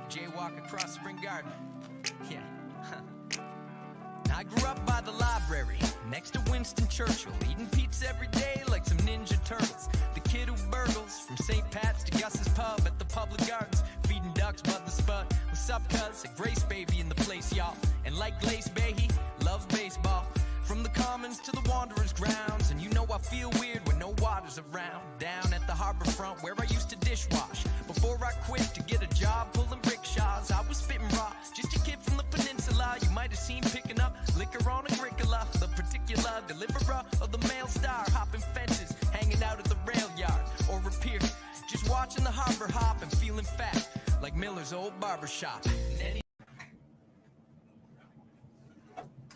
jaywalk across Spring Garden. Yeah. I grew up by the library, next to Winston Churchill, eating pizza every day like some Ninja Turtles. The kid who burgles from St. Pat's to Gus's Pub at the Public Gardens, feeding ducks by the spud. What's up, cuz? A Grace baby in the place, y'all. And like Glace Bay, he loves baseball. From the Commons to the Wanderers' grounds, and you know I feel weird when no water's around. Down at the harbor front where I used to dishwash, before I quit to get a job pulling rickshaws, I was spitting raw, just a kid from the peninsula. You might have seen picking up liquor on Agricola, the particular deliverer of the mail star, hopping fences, hanging out at the rail yard, or a pier, just watching the harbor hop and feeling fat like Miller's old barbershop.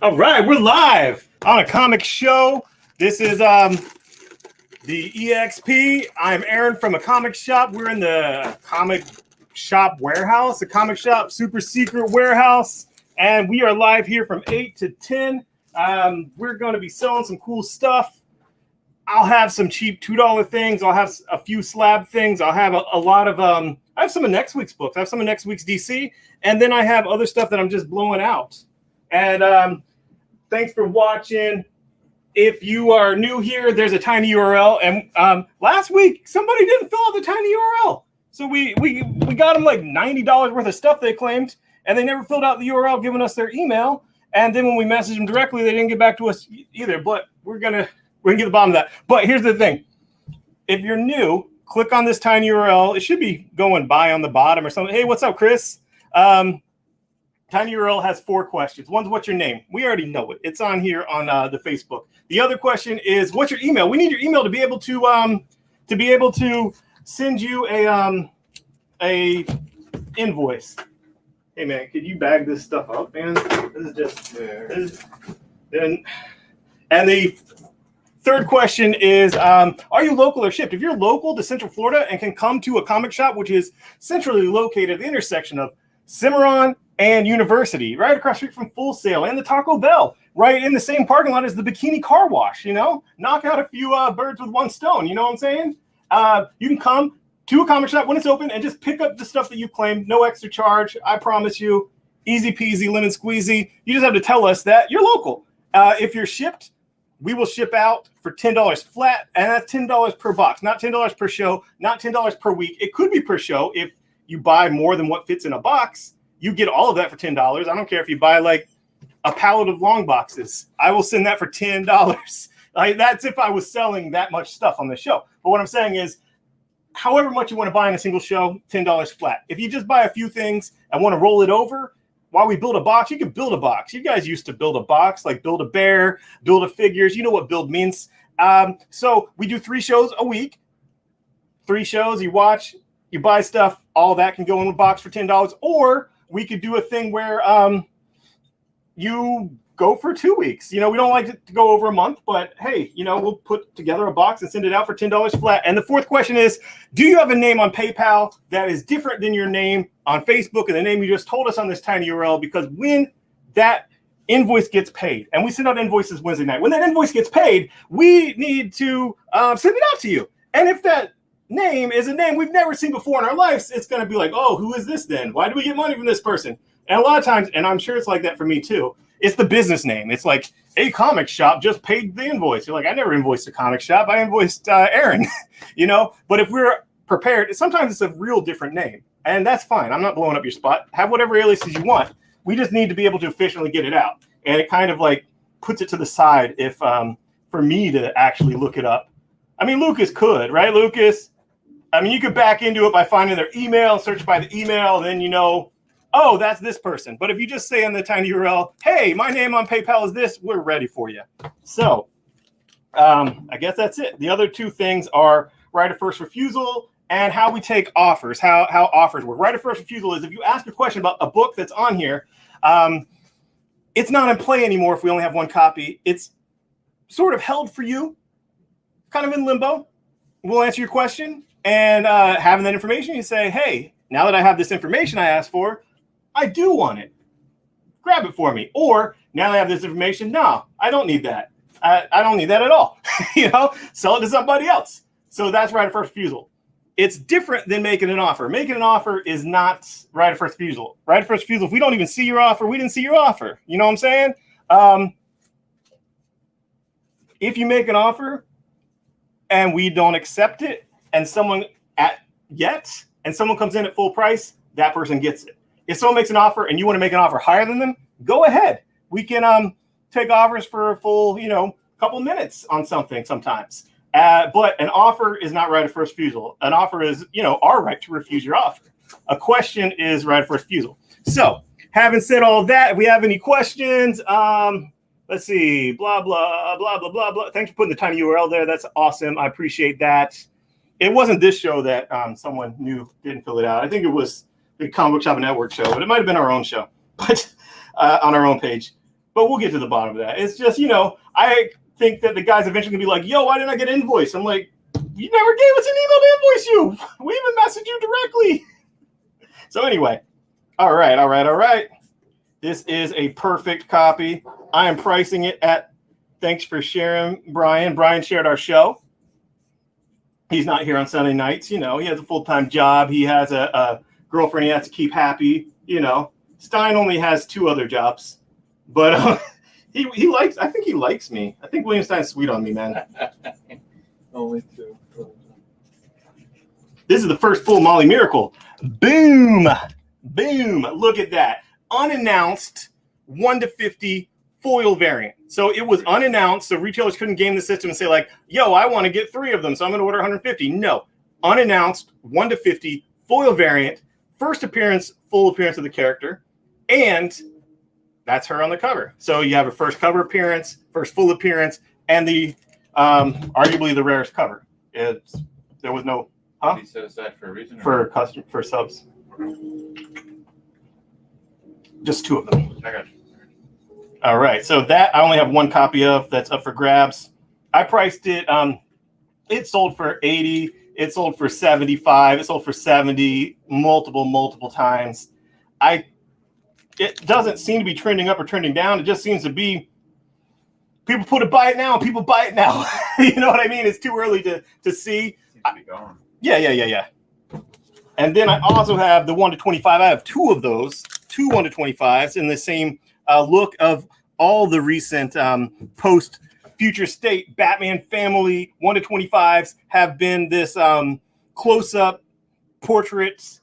All right, we're live on a comic show. This is the EXP. I'm Aaron from a comic shop. We're in the comic shop warehouse, a comic shop super secret warehouse, and we are live here from 8 to 10. We're going to be selling some cool stuff. I'll have some cheap $2 things. I'll have a few slab things. I'll have a lot of I have some of next week's books. I have some of next week's DC, and then I have other stuff that I'm just blowing out. And thanks for watching. If you are new here, there's a tiny URL. And last week, somebody didn't fill out the tiny URL. So we got them like $90 worth of stuff they claimed, and they never filled out the URL, giving us their email. And then when we messaged them directly, they didn't get back to us either. But we're gonna get to the bottom of that. But here's the thing. If you're new, click on this tiny URL. It should be going by on the bottom or something. Hey, what's up, Chris? Tiny URL has 4 questions. One's, what's your name? We already know it. It's on here on the Facebook. The other question is, what's your email? We need your email to be able to send you a invoice. Hey man, could you bag this stuff up, man? This is just and the third question is, are you local or shipped? If you're local to Central Florida and can come to a comic shop, which is centrally located at the intersection of Cimarron and University, right across the street from Full Sail and the Taco Bell, right in the same parking lot as the Bikini Car Wash, knock out a few birds with one stone, you know what I'm saying? You can come to a comic shop when it's open and just pick up the stuff that you claim, no extra charge, I promise you, easy peasy, lemon squeezy. You just have to tell us that you're local. If you're shipped, we will ship out for $10 flat, and that's $10 per box, not $10 per show, not $10 per week. It could be per show. If you buy more than what fits in a box, you get all of that for $10. I don't care if you buy like a pallet of long boxes. I will send that for $10. Like, that's if I was selling that much stuff on the show. But what I'm saying is, however much you want to buy in a single show, $10 flat. If you just buy a few things and want to roll it over while we build a box, you can build a box. You guys used to build a box, like build a bear, build a figures. You know what build means. So we do 3 shows a week. 3 shows, you watch, you buy stuff, all that can go in a box for $10. Or we could do a thing where you go for 2 weeks. We don't like it to go over a month, but hey, we'll put together a box and send it out for $10 flat. And the fourth question is, do you have a name on PayPal that is different than your name on Facebook and the name you just told us on this tiny URL? Because when that invoice gets paid, and we send out invoices Wednesday night, when that invoice gets paid, we need to send it out to you. And if that name is a name we've never seen before in our lives, it's going to be like, oh, who is this then? Why do we get money from this person? And a lot of times, and I'm sure it's like that for me too, it's the business name. It's like, a comic shop just paid the invoice. You're like, I never invoiced a comic shop. I invoiced Aaron, But if we're prepared, sometimes it's a real different name. And that's fine. I'm not blowing up your spot. Have whatever aliases you want. We just need to be able to efficiently get it out. And it kind of like puts it to the side if for me to actually look it up. I mean, Lucas could, right, Lucas? I mean, you could back into it by finding their email, search by the email, and then oh, that's this person. But if you just say on the tiny URL, hey, my name on PayPal is this, we're ready for you. So I guess that's it. The other 2 things are right of first refusal and how we take offers, how offers work. Right of first refusal is if you ask a question about a book that's on here, it's not in play anymore if we only have 1 copy. It's sort of held for you, kind of in limbo. We'll answer your question. And having that information, you say, hey, now that I have this information I asked for, I do want it. Grab it for me. Or now that I have this information, no, I don't need that. I don't need that at all. Sell it to somebody else. So that's right of first refusal. It's different than making an offer. Making an offer is not right of first refusal. Right of first refusal, if we don't even see your offer, we didn't see your offer. You know what I'm saying? If you make an offer and we don't accept it, and someone comes in at full price, that person gets it. If someone makes an offer and you want to make an offer higher than them, go ahead. We can take offers for a full, couple minutes on something sometimes. But an offer is not right of first refusal. An offer is, our right to refuse your offer. A question is right of first refusal. So, having said all that, if we have any questions, let's see, blah, blah, blah, blah, blah, blah. Thanks for putting the tiny URL there. That's awesome. I appreciate that. It wasn't this show that someone new didn't fill it out. I think it was the Comic Book Shop Network show, but it might have been our own show, but on our own page. But we'll get to the bottom of that. It's just, I think that the guys eventually gonna be like, yo, why didn't I get an invoice? I'm like, you never gave us an email to invoice you. We even messaged you directly. So anyway, all right. This is a perfect copy. I am pricing it at, thanks for sharing, Brian. Brian shared our show. He's not here on Sunday nights. He has a full-time job. He has a girlfriend he has to keep happy. Stein only has 2 other jobs, but he likes. I think he likes me. I think William Stein's sweet on me, man. Only 2. This is the first full Molly Miracle. Boom. Look at that. Unannounced 1 to 50 foil variant. So it was unannounced. So retailers couldn't game the system and say like, yo, I want to get 3 of them. So I'm going to order 150. No, unannounced 1 to 50 foil variant. First appearance, full appearance of the character. And that's her on the cover. So you have her first cover appearance, first full appearance, and the arguably the rarest cover. There was no He set aside for a reason. For subs. Just 2 of them. I got you. All right. So that I only have 1 copy of. That's up for grabs. I priced it. It sold for 80. It sold for 75. It sold for 70 multiple times. It doesn't seem to be trending up or trending down. It just seems to be people buy it now and people buy it now. You know what I mean? It's too early to see. Seems to be gone. Yeah. And then I also have the 1 to 25. I have 2 of those, 2 1 to 25s in the same look of all the recent post Future State Batman family 1 to 25s have been this close-up portraits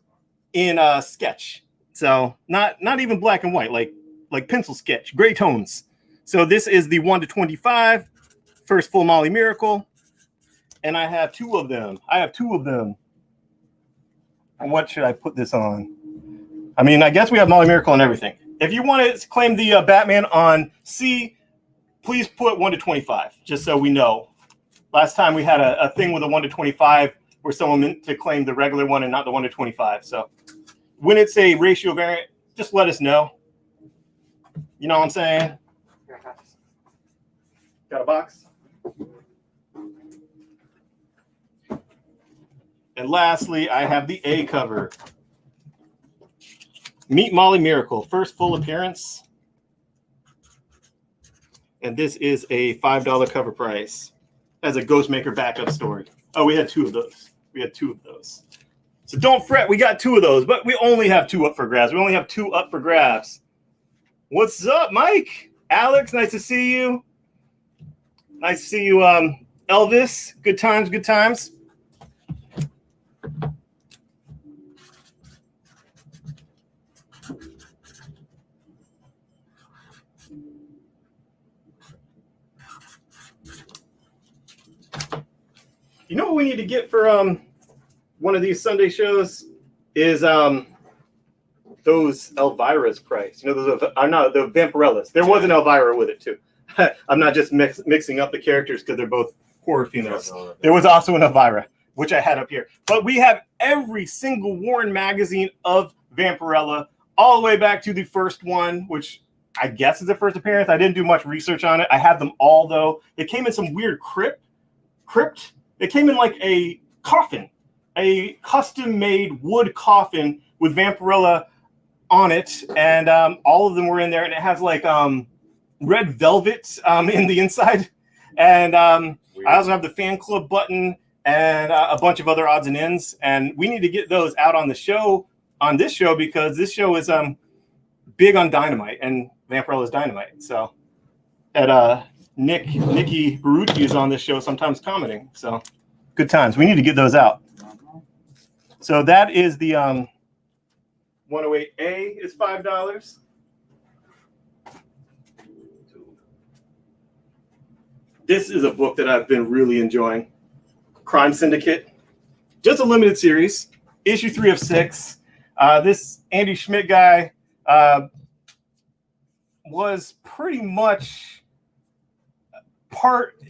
in sketch. So not even black and white, like pencil sketch, gray tones. So this is the 1 to 25, first full Molly Miracle. And I have 2 of them. And what should I put this on? I mean, I guess we have Molly Miracle and everything. If you want to claim the Batman on C, please put 1 to 25, just so we know. Last time we had a thing with a 1 to 25 where someone meant to claim the regular one and not the 1 to 25. So when it's a ratio variant, just let us know. You know what I'm saying? Got a box? And lastly, I have the A cover. Meet Molly Miracle, first full appearance. And this is a $5 cover price. As a Ghostmaker backup story. Oh, we had 2 of those. So don't fret, we got 2 of those, but we only have 2 up for grabs. What's up, Mike? Alex, nice to see you. Elvis. Good times. You know what we need to get for one of these Sunday shows is those Elvira's price. Those are not the Vampirellas. There was an Elvira with it too. I'm not just mixing up the characters because they're both horror females. There was also an Elvira, which I had up here. But we have every single Warren magazine of Vampirella, all the way back to the first one, which I guess is the first appearance. I didn't do much research on it. I have them all though. It came in some weird crypt. It came in like a coffin, a custom-made wood coffin with Vampirella on it, and all of them were in there. And it has like red velvet in the inside. And I also have the fan club button and a bunch of other odds and ends. And we need to get those out on the show, on this show, because this show is big on Dynamite, and Vampirella's Dynamite. So at Nikki Barucci is on this show sometimes commenting. So good times. We need to get those out. So that is the 108A is $5. This is a book that I've been really enjoying. Crime Syndicate. Just a limited series. Issue 3 of 6. This Andy Schmidt guy was pretty much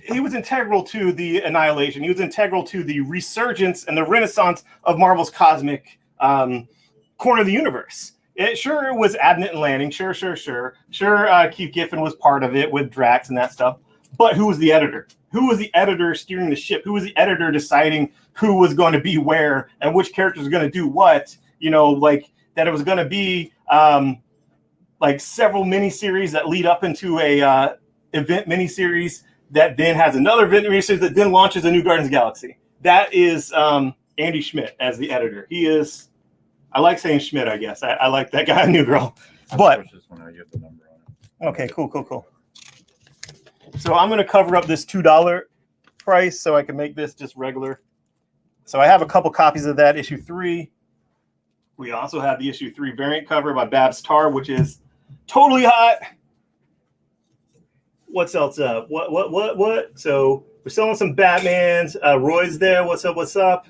he was integral to the Annihilation. He was integral to the resurgence and the renaissance of Marvel's cosmic corner of the universe. It was Abnett and Lanning. Sure. Keith Giffen was part of it with Drax and that stuff. But who was the editor? Who was the editor steering the ship? Who was the editor deciding who was going to be where and which characters were going to do what? You know, like that it was going to be like several miniseries that lead up into a event miniseries that then has another event miniseries that then launches a new Guardians of the Galaxy. That is Andy Schmidt as the editor. He is, I like saying Schmidt, I guess. I like that guy, New Girl. But This one, I get the number on it. okay, cool. So I'm going to cover up this $2 price so I can make this just regular. So I have a couple copies of that, issue 3. We also have the issue 3 variant cover by Babs Tarr, which is totally hot. What's else up? What? So we're selling some Batmans. Roy's there. What's up?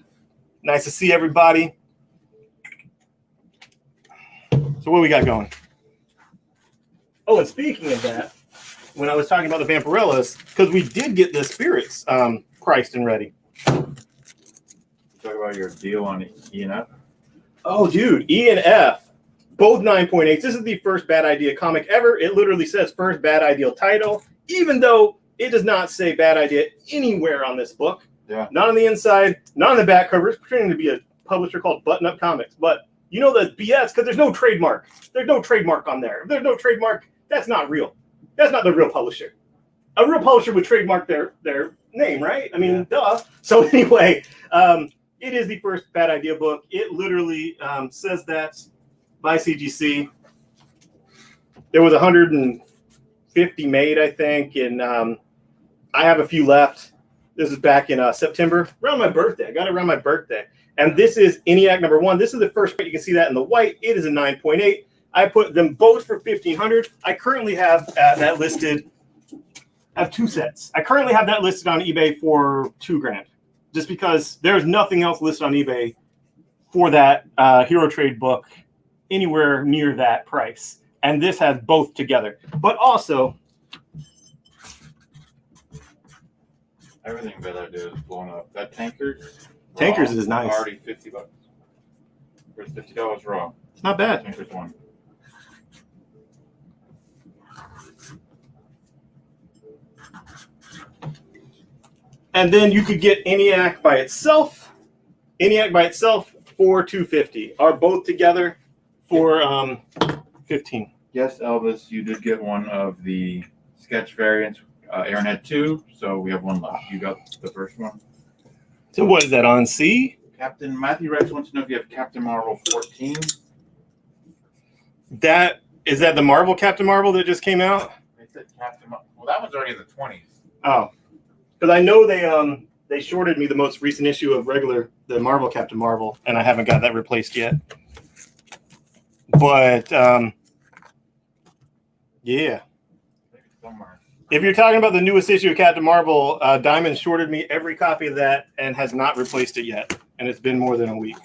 Nice to see everybody. So what we got going? Oh, and speaking of that, when I was talking about the Vampirellas, because we did get the spirits priced and ready. Talk about your deal on E and F. Oh, dude, E and F, both 9.8. This is the first Bad Idea comic ever. It literally says first Bad Idea title, even though it does not say Bad Idea anywhere on this book. Yeah. Not on the inside, not on the back cover. It's pretending to be a publisher called Button Up Comics. But you know the BS because there's no trademark. There's no trademark on there. If there's no trademark, that's not real. That's not the real publisher. A real publisher would trademark their name, right? I mean, duh. So anyway, it is the first Bad Idea book. It literally says that by CGC. There was 150 made, I think, and I have a few left. This is back in September, around my birthday. I got it around my birthday. And this is ENIAC number 1. This is the first print. You can see that in the white. It is a 9.8. I put them both for $1,500. I currently have that listed. I have 2 sets. I currently have that listed on eBay for $2,000, just because there's nothing else listed on eBay for that Hero Trade book anywhere near that price. And this has both together. But also, Everything Bad Idea is blown up. That Tankers is nice. Already $50. For $50 raw. It's not bad. Tankers 1. And then you could get ENIAC by itself. ENIAC by itself for $250. Are both together for $15. Yes, Elvis, you did get one of the sketch variants. Aaron had 2, so we have 1 left. You got the first one. So what is that on C? Captain Matthew Rex wants to know if you have Captain Marvel 14. Is that the Marvel Captain Marvel that just came out? They said Captain Marvel. Well, that one's already in the 20s. Oh, because I know they shorted me the most recent issue of the Marvel Captain Marvel, and I haven't got that replaced yet. But yeah, Maybe somewhere. if you're talking about the newest issue of Captain Marvel, Diamond shorted me every copy of that and has not replaced it yet, and it's been more than a week.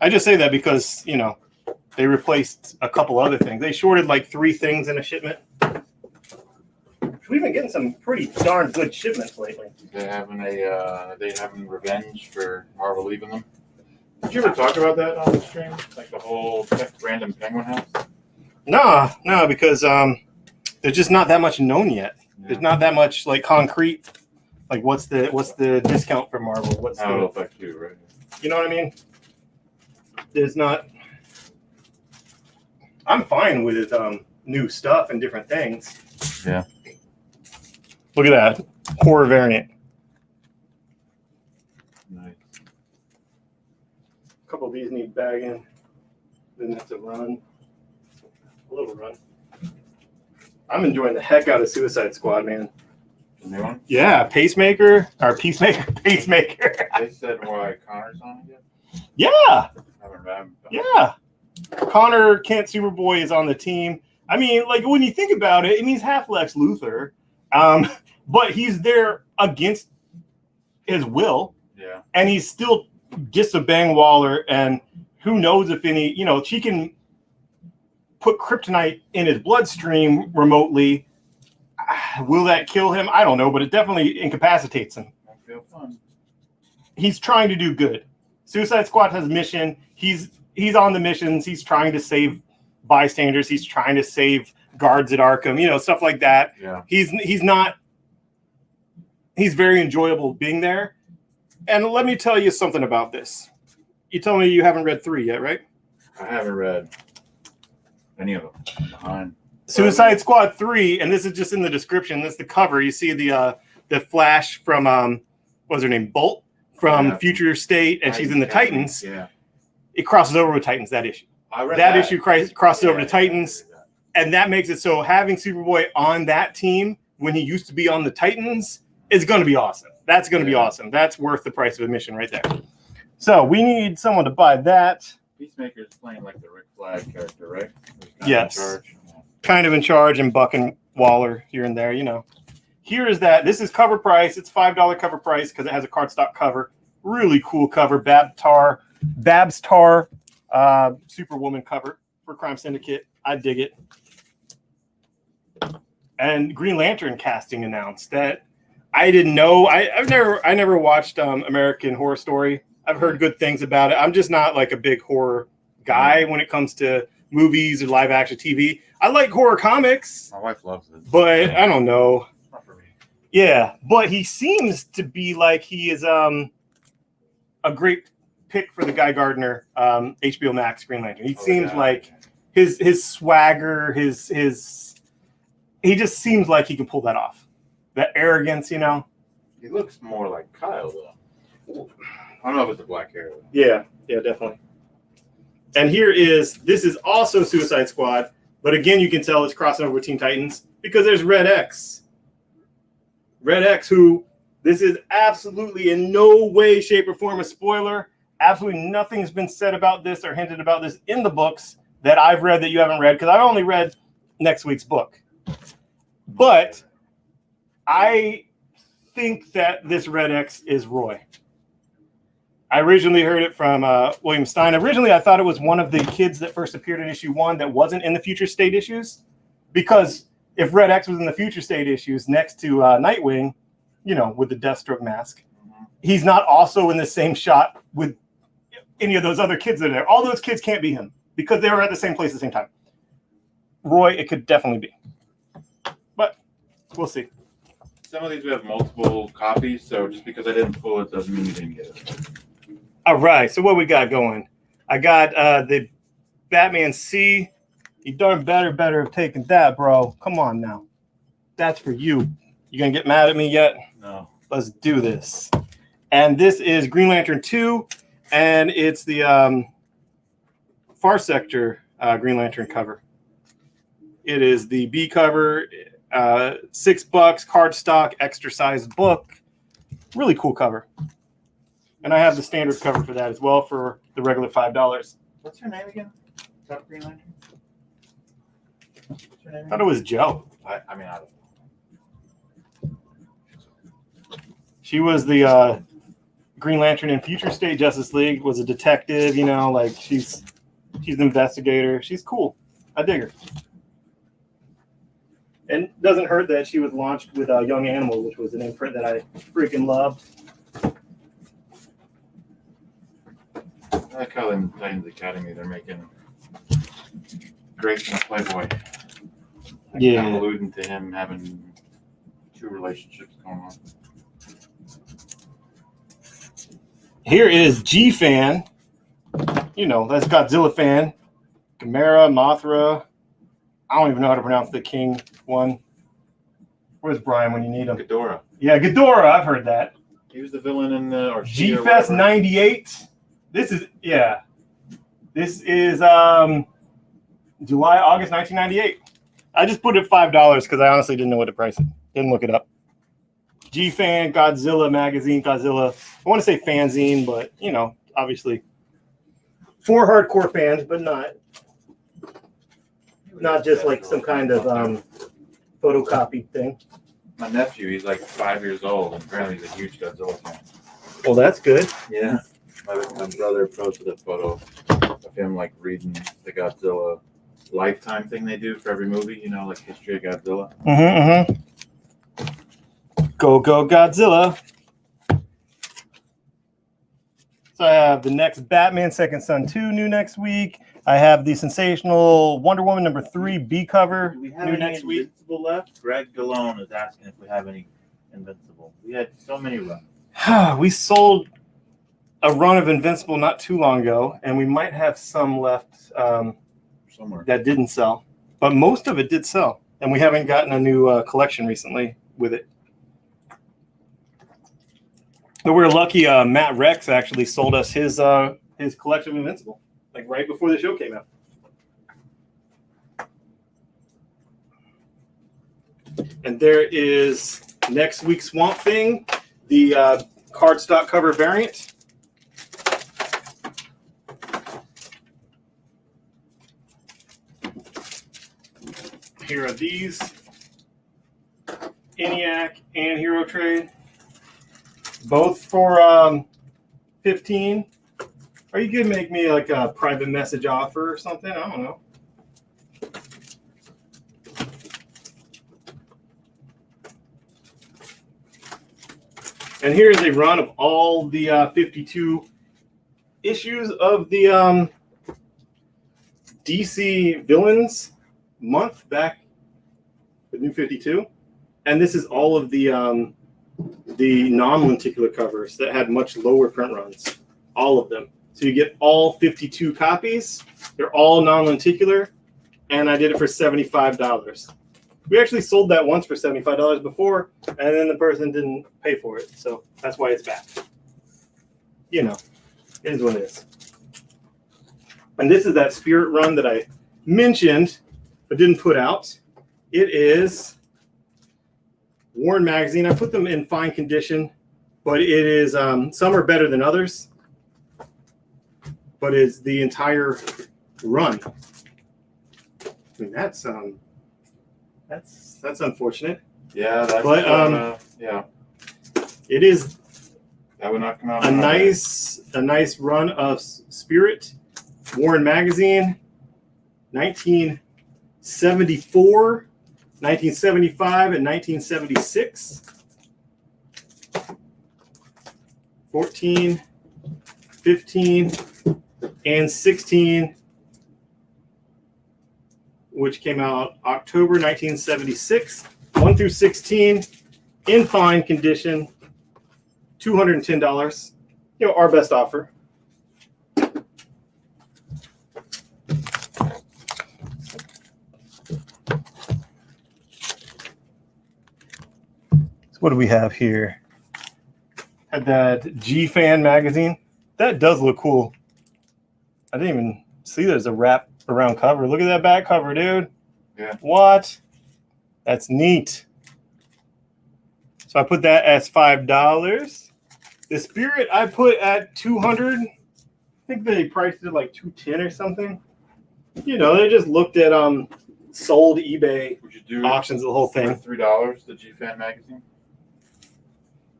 I just say that because they replaced a couple other things. They shorted like 3 things in a shipment. We've been getting some pretty darn good shipments lately. They having revenge for Marvel leaving them. Did you ever talk about that on the stream? Like the whole random Penguin house? No, because there's just not that much known yet. Yeah. There's not that much like concrete. Like what's the discount for Marvel? How it'll affect you, right? You know what I mean? There's not. I'm fine with new stuff and different things. Yeah. Look at that horror variant. A couple of these need bagging. Then that's a run. A little run. I'm enjoying the heck out of Suicide Squad, man. The new one? Yeah, Pacemaker. Pacemaker. They said why Connor's on it yet? Yeah. I haven't read. Yeah. Connor Kent Superboy is on the team. I mean, like, when you think about it, he's half Lex Luthor. But he's there against his will. Yeah. And he's still disobeying Waller. And who knows if any, she can put kryptonite in his bloodstream remotely. Will that kill him? I don't know, but it definitely incapacitates him. I feel fun. He's trying to do good. Suicide Squad has a mission. He's on the missions. He's trying to save bystanders. He's trying to save guards at Arkham, stuff like that. Yeah. He's very enjoyable being there. And let me tell you something about this. You told me you haven't read 3 yet, right? I haven't read any of them. I'm behind. Suicide Squad 3, and this is just in the description. That's the cover. You see the Flash from what's her name, Bolt from Future State, and she's in the Titans. Yeah. It crosses over with Titans, that issue. I read That issue crosses over to Yeah, Titans, and that makes it so having Superboy on that team when he used to be on the Titans is going to be awesome. That's going to be awesome. That's worth the price of admission right there. So we need someone to buy that. Peacemaker's playing like the Rick Flag character, right? Yes. In charge. Kind of in charge, and Buck and Waller here and there, Here is that. This is cover price. It's $5 cover price because it has a cardstock cover. Really cool cover. Babs Tar Superwoman cover for Crime Syndicate. I dig it. And Green Lantern casting announced that I didn't know. I never watched American Horror Story. I've heard good things about it. I'm just not like a big horror guy when it comes to movies or live action TV. I like horror comics. My wife loves it. But I don't know. It's not for me. Yeah, but he seems to be like he is a great pick for the Guy Gardner HBO Max Green Lantern. He seems like his swagger, his he just seems like he can pull that off. That arrogance, He looks more like Kyle though. I don't know if it's the black hair though. Yeah, definitely. And this is also Suicide Squad, but again, you can tell it's crossing over with Teen Titans because there's Red X. Red X, who this is absolutely in no way, shape, or form a spoiler. Absolutely nothing's been said about this or hinted about this in the books that I've read that you haven't read, because I only read next week's book. But I think that this Red X is Roy. I originally heard it from William Stein. Originally, I thought it was one of the kids that first appeared in issue 1 that wasn't in the Future State issues. Because if Red X was in the Future State issues next to Nightwing, with the Deathstroke mask, he's not also in the same shot with any of those other kids that are there. All those kids can't be him because they were at the same place at the same time. Roy, it could definitely be. But we'll see. Some of these we have multiple copies, so just because I didn't pull it doesn't mean you didn't get it. All right, so what we got going? I got the Batman C. You darn better have taken that, bro. Come on now. That's for you. You gonna get mad at me yet? No. Let's do this. And this is Green Lantern 2, and it's the Far Sector Green Lantern cover. It is the B cover, $6, cardstock, extra sized book. Really cool cover. And I have the standard cover for that as well for the regular $5. What's her name again? Top Green Lantern? What's her name I thought it was Joe. I don't know. She was the Green Lantern in Future State Justice League, was a detective, she's an investigator. She's cool. I dig her. And it doesn't hurt that she was launched with Young Animal, which was an imprint that I freaking loved. I like how in Titans Academy they're making Grayson a playboy. Yeah. Kind of alluding to him having 2 relationships going on. Here is G-Fan. That's Godzilla fan. Gamera, Mothra. I don't even know how to pronounce the King one. Where's Brian when you need him? Ghidorah. Yeah, Ghidorah. I've heard that. He was the villain in G-Fest 98. This is July, August 1998. I just put it at $5 because I honestly didn't know what to price it. Didn't look it up. G-Fan Godzilla magazine, Godzilla. I want to say fanzine, but you know, obviously for hardcore fans, but not just like some kind of photocopied thing. My nephew, he's like 5 years old, and apparently he's a huge Godzilla fan. Well, that's good. Yeah. My brother posted a photo of him like reading the Godzilla Lifetime thing they do for every movie, you know, like History of Godzilla. Go Godzilla. So I have the next Batman Second Son 2 new next week. I have the sensational Wonder Woman number 3 B cover Do we have new any next week. Invincible left? Greg Galone is asking if we have any Invincible. We had so many left. We sold a run of Invincible not too long ago, and we might have some left Somewhere. that didn't sell, but most of it did sell, and we haven't gotten a new collection recently with it. But we're lucky. Matt Rex actually sold us his collection of Invincible, like right before the show came out. And there is next week's Swamp Thing, the cardstock cover variant. Here are these, ENIAC and Hero Trade, both for 15. Or you could make me like a private message offer or something. I don't know. And here's a run of all the 52 issues of the DC Villains month back with New 52. And this is all of the non-lenticular covers that had much lower print runs. All of them. So you get all 52 copies. They're all non-lenticular. And I did it for $75. We actually sold that once for $75 before, and then the person didn't pay for it. So that's why it's back. You know, it is what it is. And this is that Spirit run that I mentioned but didn't put out. It is Warren Magazine. I put them in fine condition, but it is some are better than others. But it's the entire run. I mean, that's unfortunate. Yeah, that's But yeah. It is That would not come out. a nice run of Spirit, Warren Magazine, 1974, 1975, and 1976. 14, 15, and 16, which came out October 1976, 1 through 16, in fine condition, $210. You know, our best offer. So what do we have here? Had that G-Fan magazine. That does look cool. I didn't even see there's a wrap around cover. Look at that back cover, dude. Yeah. What? That's neat. So I put that as $5. The Spirit I put at $200. I think they priced it like $210 or something. You know, they just looked at sold eBay Would you do auctions, the whole thing. for $3, the G-Fan magazine?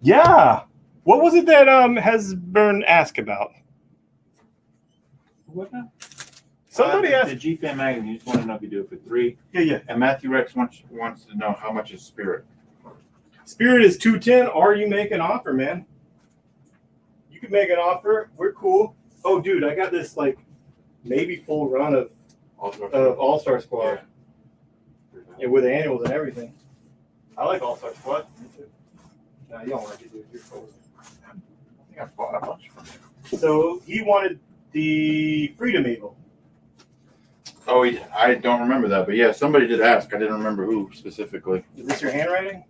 Yeah. What was it that Hasburn asked about? What now? Somebody The asked. G-Fan magazine. You just want to know if you do it for $3. Yeah. And Matthew Rex wants to know how much is Spirit. Spirit is $210, or you make an offer, man. You can make an offer. We're cool. Oh, dude, I got this like maybe full run of All-Star Squad. Yeah, with annuals and everything. I like All-Star Squad. No, you don't like it, dude. You're cool. I think I bought a bunch from him. So he wanted the Freedom Eagle. Oh, I don't remember that, but yeah, somebody did ask. I didn't remember who specifically. Is this your handwriting?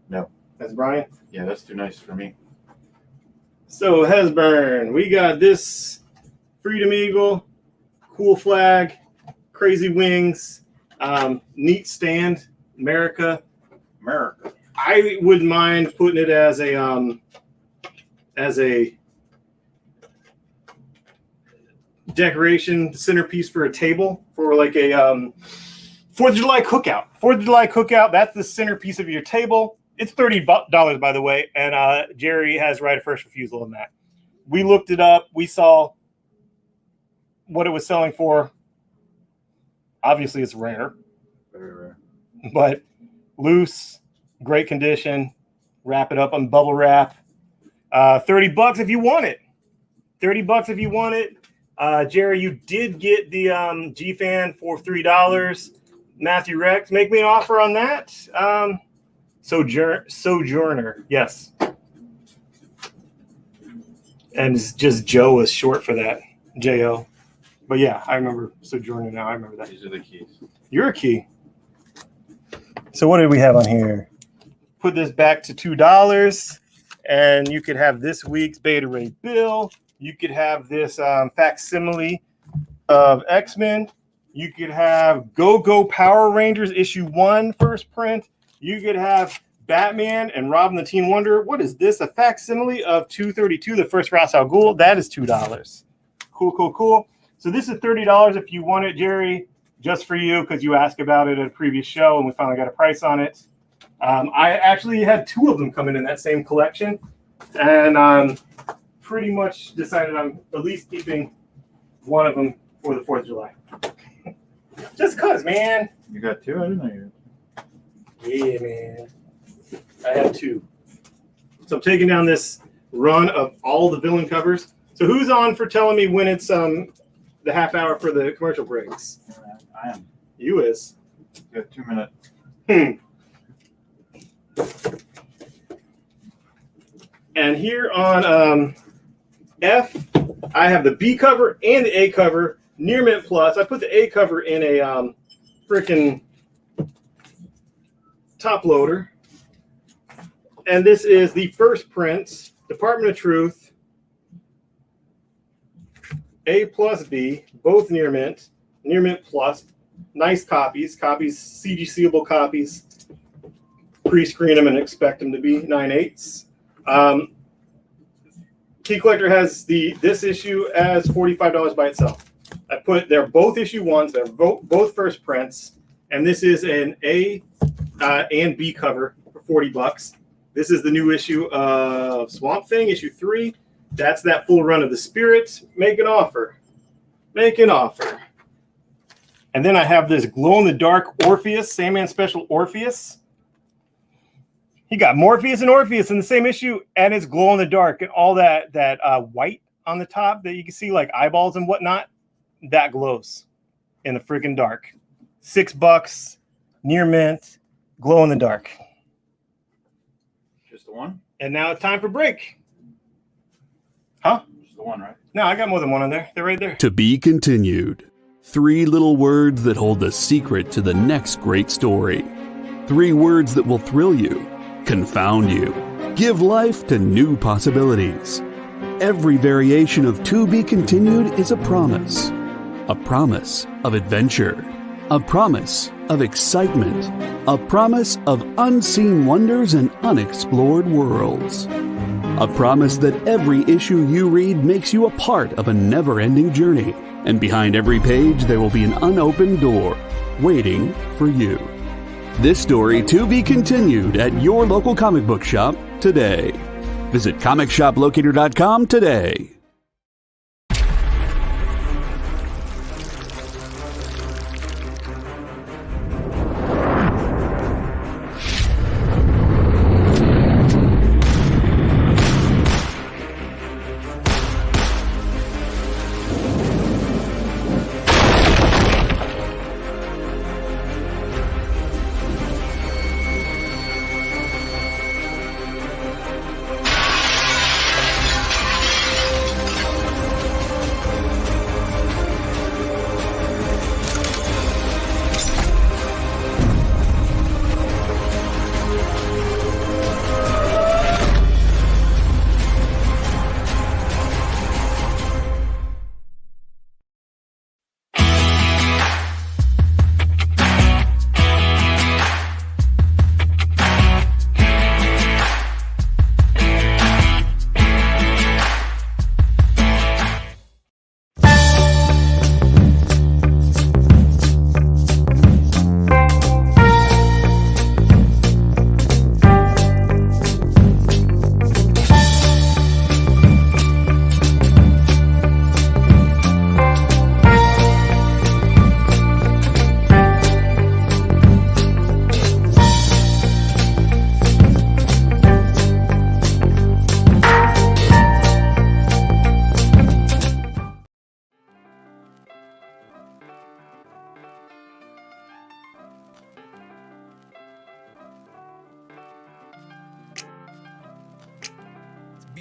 No. That's Brian? Yeah, that's too nice for me. So Hesburn, we got this Freedom Eagle, cool flag, crazy wings, neat stand, America. I wouldn't mind putting it as a decoration centerpiece for a table for like a 4th of July cookout. 4th of July cookout, that's the centerpiece of your table. It's $30, by the way, and Jerry has right of first refusal on that. We looked it up. We saw what it was selling for. Obviously, it's rare. Very rare. But loose, great condition. Wrap it up on bubble wrap. $30 if you want it. $30 if you want it. Jerry, you did get the G-Fan for $3. Matthew Rex, make me an offer on that. Sojourner, yes. And it's just Joe is short for that, J-O. But yeah, I remember Sojourner now. I remember that. These are the keys. You're a key. So what did we have on here? Put this back to $2, and you could have this week's Beta Ray Bill. You could have this facsimile of X-Men. You could have Go-Go Power Rangers issue 1 first print. You could have Batman and Robin the Teen Wonder. What is this? A facsimile of 232, the first Ra's al Ghul. That is $2. Cool. So this is $30 if you want it, Jerry, just for you because you asked about it at a previous show and we finally got a price on it. I actually had 2 of them coming in that same collection, and pretty much decided I'm at least keeping one of them for the 4th of July. Just cause, man. You got 2? I didn't know you had. Yeah, man. I have 2. So I'm taking down this run of all the villain covers. So who's on for telling me when it's the half hour for the commercial breaks? I am. You is. You got 2 minutes. And here on F, I have the B cover and the A cover, Near Mint Plus. I put the A cover in a freaking top loader. And this is the first print, Department of Truth, A plus B, both Near Mint Plus. Nice copies, CG sealable copies. Pre-screen them and expect them to be 9/8. Key Collector has this issue as $45 by itself. They're both issue 1s. They're both first prints, and this is an A and B cover for $40. This is the new issue of Swamp Thing, issue 3. That's that full run of the Spirits. Make an offer. And then I have this glow-in-the-dark Orpheus, Sandman Special Orpheus. He got Morpheus and Orpheus in the same issue, and it's glow-in-the-dark, and all that white on the top that you can see, like eyeballs and whatnot, that glows in the freaking dark. $6, Near Mint, glow-in-the-dark. Just the one? And now it's time for break. Huh? Just the one, right? No, I got more than one on there. They're right there. To be continued. 3 little words that hold the secret to the next great story. 3 words that will thrill you, confound you, give life to new possibilities. Every variation of To Be Continued is a promise of adventure, a promise of excitement, a promise of unseen wonders and unexplored worlds. A promise that every issue you read makes you a part of a never-ending journey, and behind every page there will be an unopened door waiting for you. This story to be continued at your local comic book shop today. Visit comicshoplocator.com today.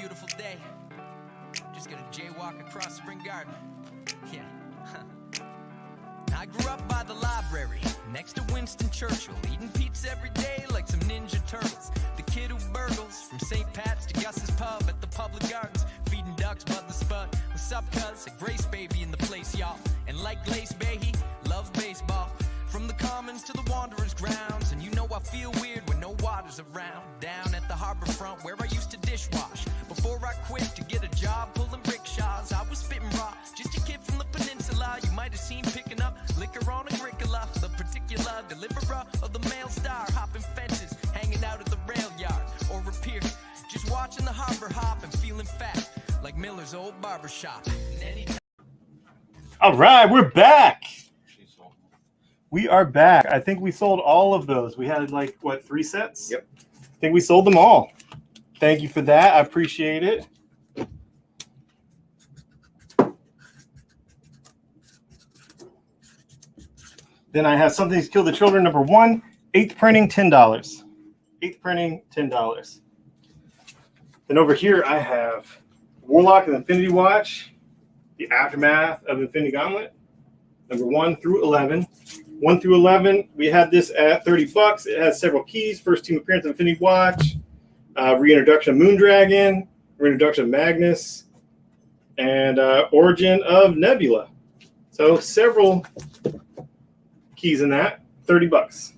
beautiful day. Just gonna jaywalk across Spring Garden. Yeah. I grew up by the library, next to Winston Churchill, eating pizza every day like some Ninja Turtles. The kid who burgles from St. Pat's to Gus's Pub at the Public Gardens, feeding ducks Bud the Spud. What's up, cuz? A Grace baby in the place, y'all. And like Glace Bay, he loves baseball. From the Commons to the Wanderers' grounds, and you know I feel weird when no water's around. Down at the harbor front where I used to dishwash. Before I quit to get a job pulling rickshaws, I was spitting raw, just a kid from the peninsula. You might have seen picking up liquor on Agricola, the particular deliverer of the Mail Star, hopping fences, hanging out at the rail yard or a pier, just watching the harbor hop and feeling fat like Miller's old barber shop. All right, we're back. We are back. I think we sold all of those. We had like, what, 3 sets? Yep. I think we sold them all. Thank you for that. I appreciate it. Then I have Something to Kill the Children, number 1. 8th printing, $10. 8th printing, $10. Then over here I have Warlock and Infinity Watch, The Aftermath of Infinity Gauntlet, number 1 through 11. 1 through 11, we had this at $30. It has several keys. First team appearance of Infinity Watch, reintroduction of Moondragon, reintroduction of Magnus, and origin of Nebula. So several keys in that. $30.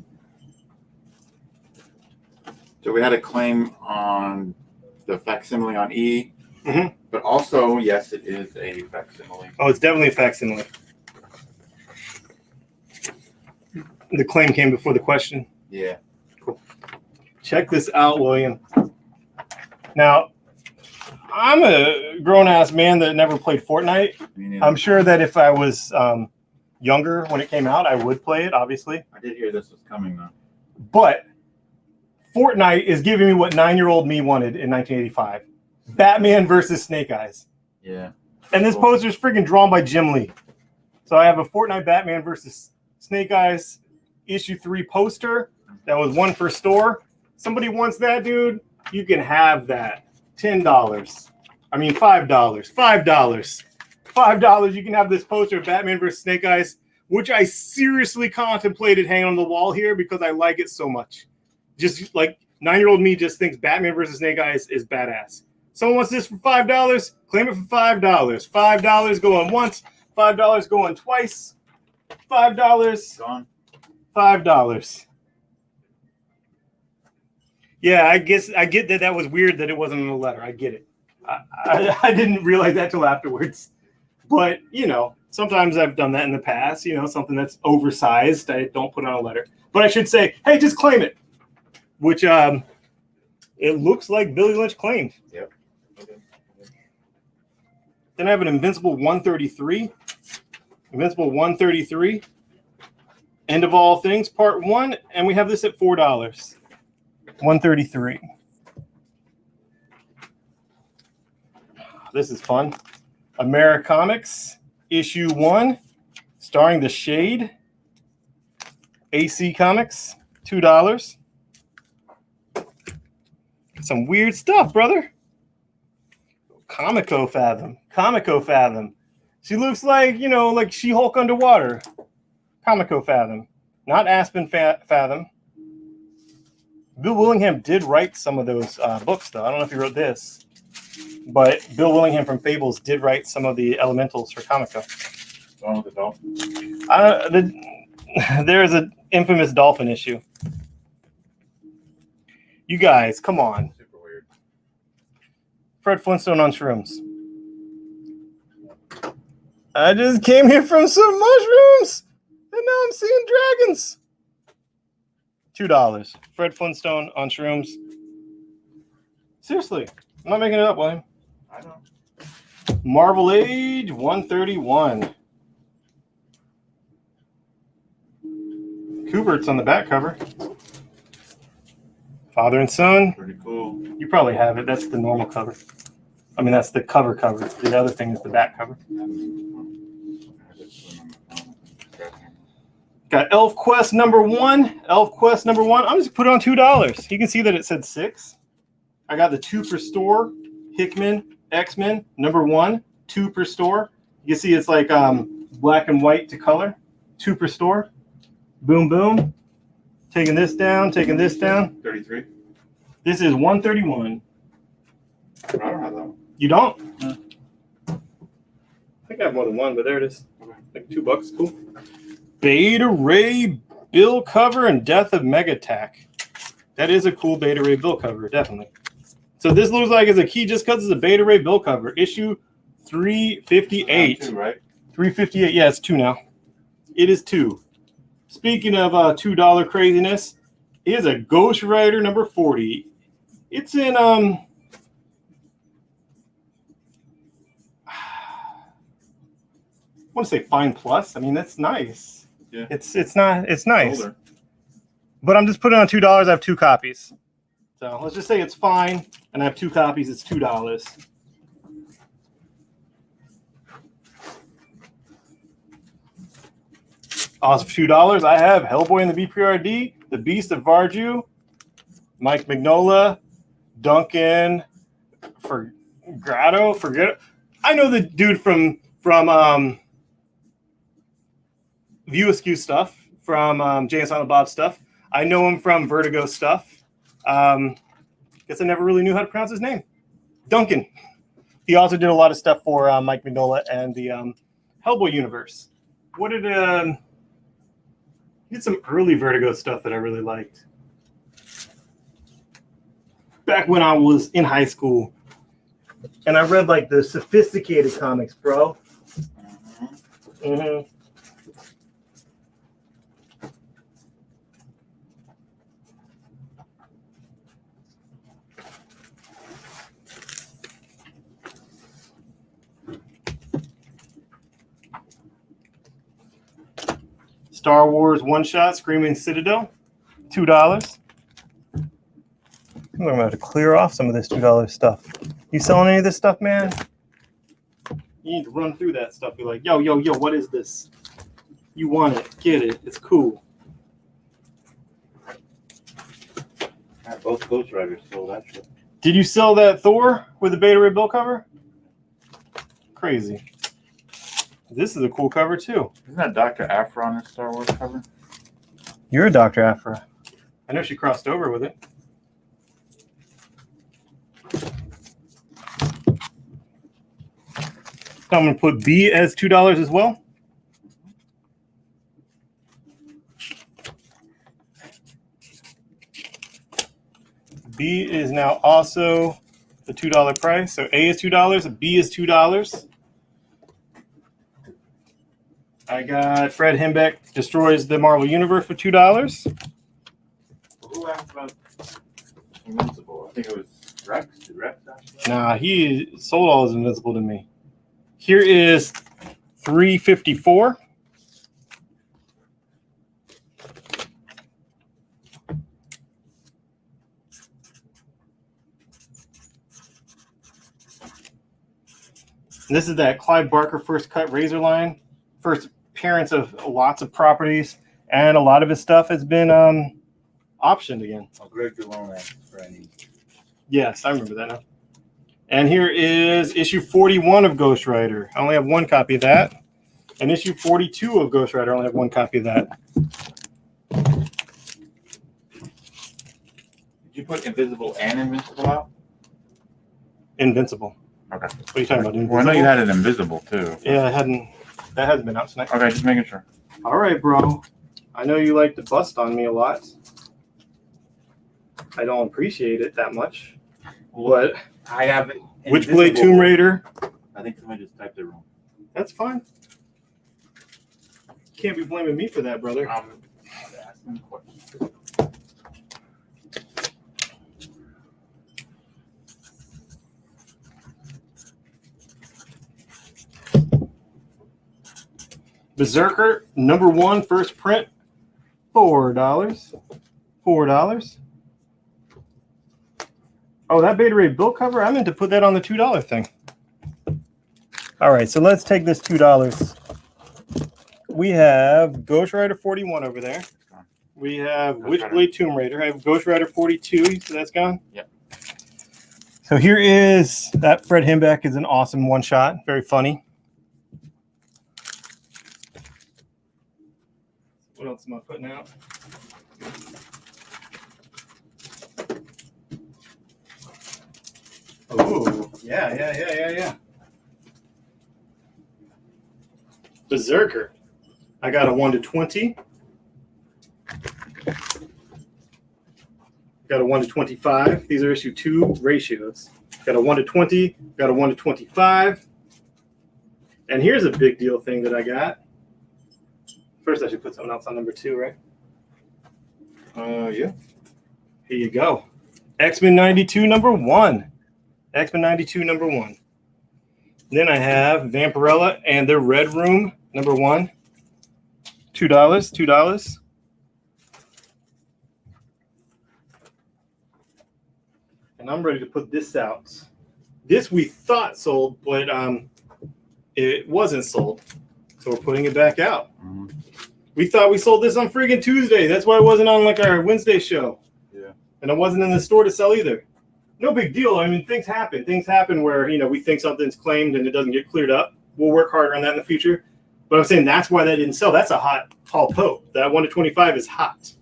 So we had a claim on the facsimile on E, Mhm. but also, yes, it is a facsimile. Oh, it's definitely a facsimile. The claim came before the question. Yeah. Cool. Check this out, William. Now, I'm a grown-ass man that never played Fortnite. I'm sure that if I was younger when it came out, I would play it, obviously. I did hear this was coming, though. But Fortnite is giving me what 9-year-old me wanted in 1985. Batman versus Snake Eyes. Yeah. And this poster is freaking drawn by Jim Lee. So I have a Fortnite Batman versus Snake Eyes issue 3 poster. That was 1 per store. Somebody wants that, dude. You can have that. $10. I mean, $5. $5. $5. You can have this poster of Batman versus Snake Eyes, which I seriously contemplated hanging on the wall here because I like it so much. Just like 9-year-old me just thinks Batman versus Snake Eyes is badass. Someone wants this for $5. Claim it for $5. $5 going once. $5 going twice. $5. Gone. $5. Yeah, I get that was weird that it wasn't in a letter. I get it. I didn't realize that till afterwards. But, you know, sometimes I've done that in the past. You know, something that's oversized, I don't put on a letter. But I should say, hey, just claim it. Which it looks like Billy Lynch claimed. Yep. Okay. Then I have an Invincible 133. Invincible 133. End of All Things, Part 1. And we have this at $4. 133. This is fun. Americomics, issue 1, starring The Shade. AC Comics, $2. Some weird stuff, brother. Comico Fathom. She looks like, you know, like She-Hulk underwater. Comico Fathom. Not Aspen Fathom. Bill Willingham did write some of those books, though. I don't know if he wrote this. But Bill Willingham from Fables did write some of the elementals for Comico. Gone with the dolphin. There is an infamous dolphin issue. You guys, come on. Super weird. Fred Flintstone on shrooms. I just came here from some mushrooms, and now I'm seeing dragons. $2. Fred Flintstone on shrooms. Seriously, I'm not making it up, William. I know. Marvel Age 131. Kubert's on the back cover. Father and Son. Pretty cool. You probably have it. That's the normal cover. I mean, that's the cover. The other thing is the back cover. Got Elf Quest number 1. Elf Quest number 1. I'm just put it on $2. You can see that it said 6. I got the 2 per store Hickman X-Men #1, 2 per store. You can see it's like black and white to color, 2 per store. Boom, boom. Taking this down, taking this down. 33. This is 131. I don't have that one. You don't? No. I think I have more than one, but there it is. Like $2, cool. Beta Ray Bill cover and Death of Mega Attack. That is a cool Beta Ray Bill cover, definitely. So this looks like it's a key just because it's a Beta Ray Bill cover. Issue 358. 2, right? 358. Yeah, it's 2 now. It is 2. Speaking of $2 craziness, is a Ghostrider #40. It's in I want to say Fine Plus. I mean, that's nice. Yeah. It's nice. Older. But I'm just putting it on $2. I have 2 copies. So let's just say it's fine, and I have 2 copies. It's $2. Also for $2, I have Hellboy in the BPRD, The Beast of Varju, Mike Mignola, Duncan Forgetto. I know the dude from View Askew stuff, from Jay and Silent Bob stuff. I know him from Vertigo stuff. Guess I never really knew how to pronounce his name. Duncan. He also did a lot of stuff for Mike Mignola and the Hellboy universe. What did he did some early Vertigo stuff that I really liked. Back when I was in high school, and I read like the sophisticated comics, bro. Mm-hmm. Star Wars one-shot, Screaming Citadel, $2. I'm going to have to clear off some of this $2 stuff. You selling any of this stuff, man? You need to run through that stuff. Be like, yo, what is this? You want it. Get it. It's cool. I have both Ghostriders sold, actually. Did you sell that Thor with the Beta Ray Bill cover? Crazy. This is a cool cover, too. Isn't that Dr. Aphra on this Star Wars cover? You're a Dr. Aphra. I know she crossed over with it. I'm going to put B as $2 as well. B is now also the $2 price. So A is $2, B is $2. I got Fred Hembeck Destroys the Marvel Universe for $2. Who asked about Invincible? I think it was Rex. Did Rex ask? Nah, he sold all his Invincible to me. Here is $3.54. This is that Clive Barker first cut razor line. First appearance of lots of properties, and a lot of his stuff has been optioned again. Oh, Greg DeLone asked for any. Yes, I remember that now. And here is issue 41 of Ghostrider. I only have 1 copy of that. And issue 42 of Ghostrider. I only have 1 copy of that. Did you put Invisible and Invincible out? Invincible. Okay. What are you talking about? Invincible? Well, I know you had it Invisible, too. Yeah, that hasn't been out tonight. Okay, just making sure. All right, bro. I know you like to bust on me a lot. I don't appreciate it that much. But I have Witchblade Tomb Raider. I think somebody just typed it wrong. That's fine. Can't be blaming me for that, brother. Asking questions. Berserker #1 first print, $4. $4. Oh, that Beta Ray Bill cover? I meant to put that on the $2 thing. All right, so let's take this $2. We have Ghostrider 41 over there. We have Witchblade Tomb Raider. I have Ghostrider 42, so that's gone. Yep. So here is that Fred Himbeck is an awesome one shot, very funny. What else am I putting out? Oh, yeah. Berserker. I got a 1 to 20. Got a 1 to 25. These are issue 2 ratios. Got a 1 to 20. Got a 1 to 25. And here's a big deal thing that I got. First, I should put something else on number 2, right? Yeah. Here you go. X-Men 92 number 1. X-Men 92 number 1. Then I have Vampirella and the Red Room number 1. $2. And I'm ready to put this out. This we thought sold, but it wasn't sold. So we're putting it back out. Mm-hmm. We thought we sold this on friggin' Tuesday. That's why it wasn't on like our Wednesday show. Yeah. And it wasn't in the store to sell either. No big deal. I mean, things happen. Things happen where, you know, we think something's claimed and it doesn't get cleared up. We'll work harder on that in the future. But I'm saying that's why that didn't sell. That's a hot Paul Pope. That 1 to 25 is hot.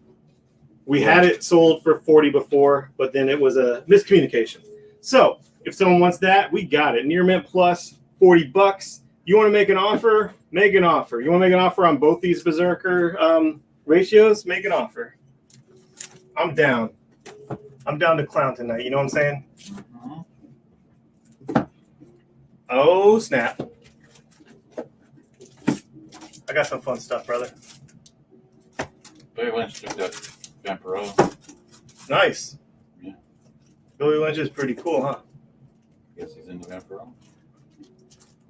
We had it sold for 40 before, but then it was a miscommunication. So if someone wants that, we got it. Near Mint Plus, $40. You want to make an offer? Make an offer. You want to make an offer on both these Berserker ratios? Make an offer. I'm down. I'm down to clown tonight. You know what I'm saying? Mm-hmm. Oh, snap. I got some fun stuff, brother. Billy Lynch took that Vampirella. Nice. Yeah. Billy Lynch is pretty cool, huh? Guess he's into Vampirella.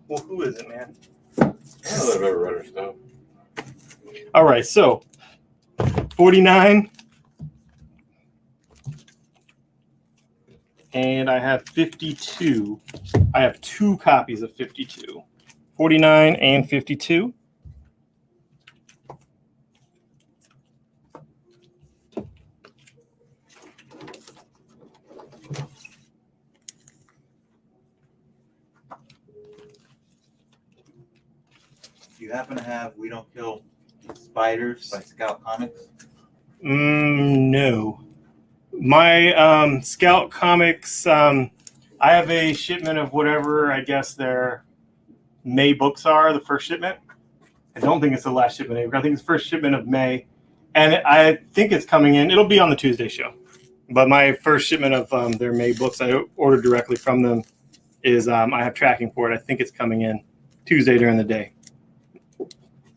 Well, who is it, man? I don't know that I've ever read her stuff. All right, so 49. And I have 52. I have 2 copies of 52. 49 and 52. Do you happen to have We Don't Kill Spiders by Scout Comics? No. My Scout Comics, I have a shipment of whatever I guess their May books are, the first shipment. I don't think it's the last shipment of April. I think it's the first shipment of May. And I think it's coming in. It'll be on the Tuesday show. But my first shipment of their May books I ordered directly from them is I have tracking for it. I think it's coming in Tuesday during the day.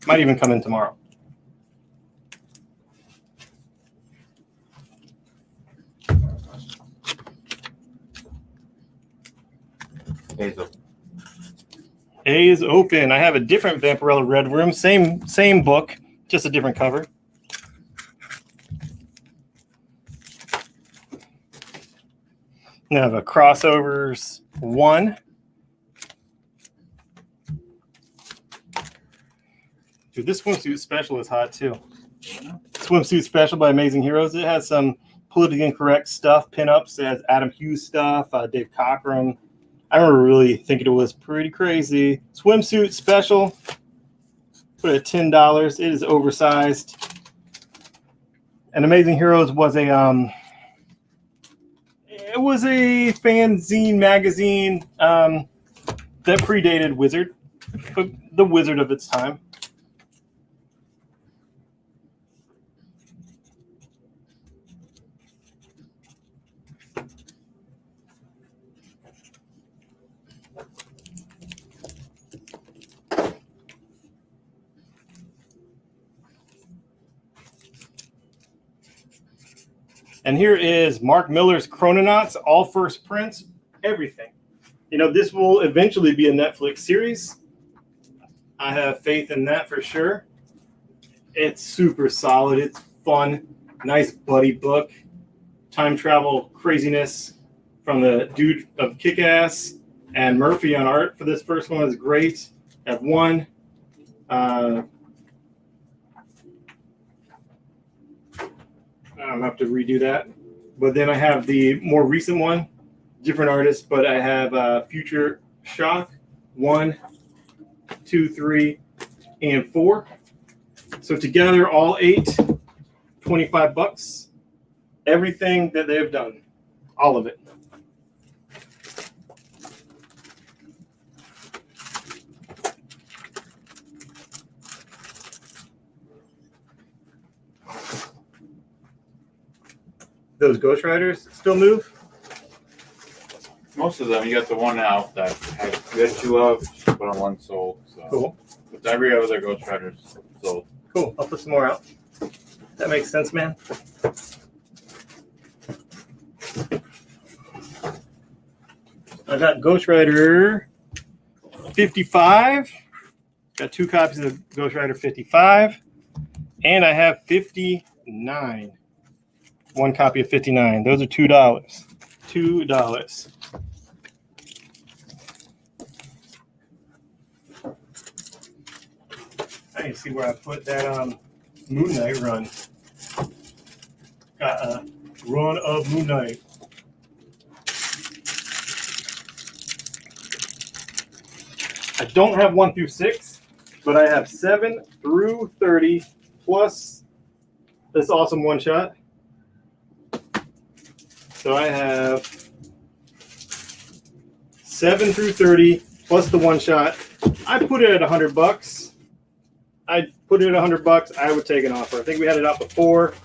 Might even come in tomorrow. Hazel. A is open. I have a different Vampirella Red Room. Same book, just a different cover. I have a Crossovers 1. Dude, this swimsuit special is hot too. Swimsuit special by Amazing Heroes. It has some politically incorrect stuff, pinups. It has Adam Hughes stuff, Dave Cockrum. I remember really thinking it was pretty crazy. Swimsuit special. Put it at $10. It is oversized. And Amazing Heroes was a it was a fanzine magazine that predated Wizard, the Wizard of its time. And here is Mark Miller's Chrononauts, all first prints, everything. You know, this will eventually be a Netflix series. I have faith in that for sure. It's super solid. It's fun. Nice buddy book. Time travel craziness from the dude of Kick-Ass and Murphy on art for this first one is great. At one. I'm going to have to redo that. But then I have the more recent one different artists, but I have Future Shock 1, 2, 3, and 4. So together, all 8, 25 bucks. Everything that they've done, all of it. Those Ghostriders still move? Most of them, you got the one out that you had 2 of, but on 1 sold. So. Cool. But every other Ghostriders sold. Cool. I'll put some more out. That makes sense, man. I got Ghostwriter 55. Got 2 copies of Ghostwriter 55. And I have 59. 1 copy of 59. Those are $2. $2. I need to see where I put that Moon Knight run. Got a run of Moon Knight. I don't have 1 through 6, but I have 7 through 30 plus this awesome one shot. So I have 7 through 30 plus the one shot. I put it at $100. I'd put it at $100. I would take an offer. I think we had it out before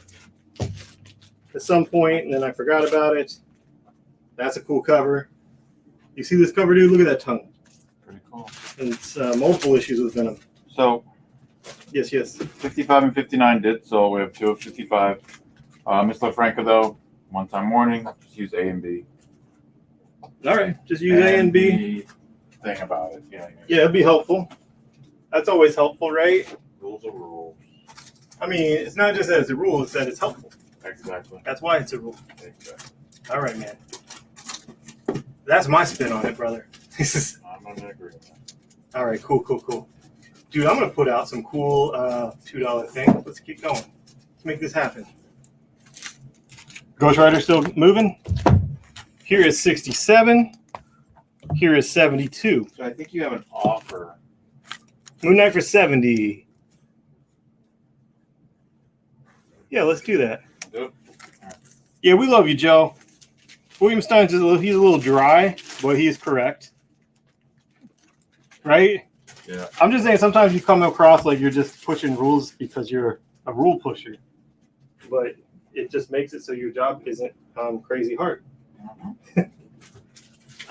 at some point, and then I forgot about it. That's a cool cover. You see this cover, dude? Look at that tongue. Pretty cool. And it's multiple issues with Venom. So, Yes. 55 and 59 did, so we have 2 of 55. Miss LaFranca, though, one-time warning, just use A and B. All right, just use A and B. The thing about it, yeah. Yeah, it'd be helpful. That's always helpful, right? Rules are rules. I mean, it's not just that it's a rule, it's that it's helpful. Exactly. That's why it's a rule. Exactly. All right, man. That's my spin on it, brother. I'm going to agree with that. All right, cool. Dude, I'm going to put out some cool $2 things. Let's keep going. Let's make this happen. Ghostwriter still moving. Here is 67. Here is 72. So I think you have an offer. Moon Knight for 70. Yeah, let's do that. Do it. Yeah, we love you, Joe. William Stein's he's a little dry, but he is correct. Right? Yeah. I'm just saying sometimes you come across like you're just pushing rules because you're a rule pusher. But it just makes it so your job isn't crazy hard.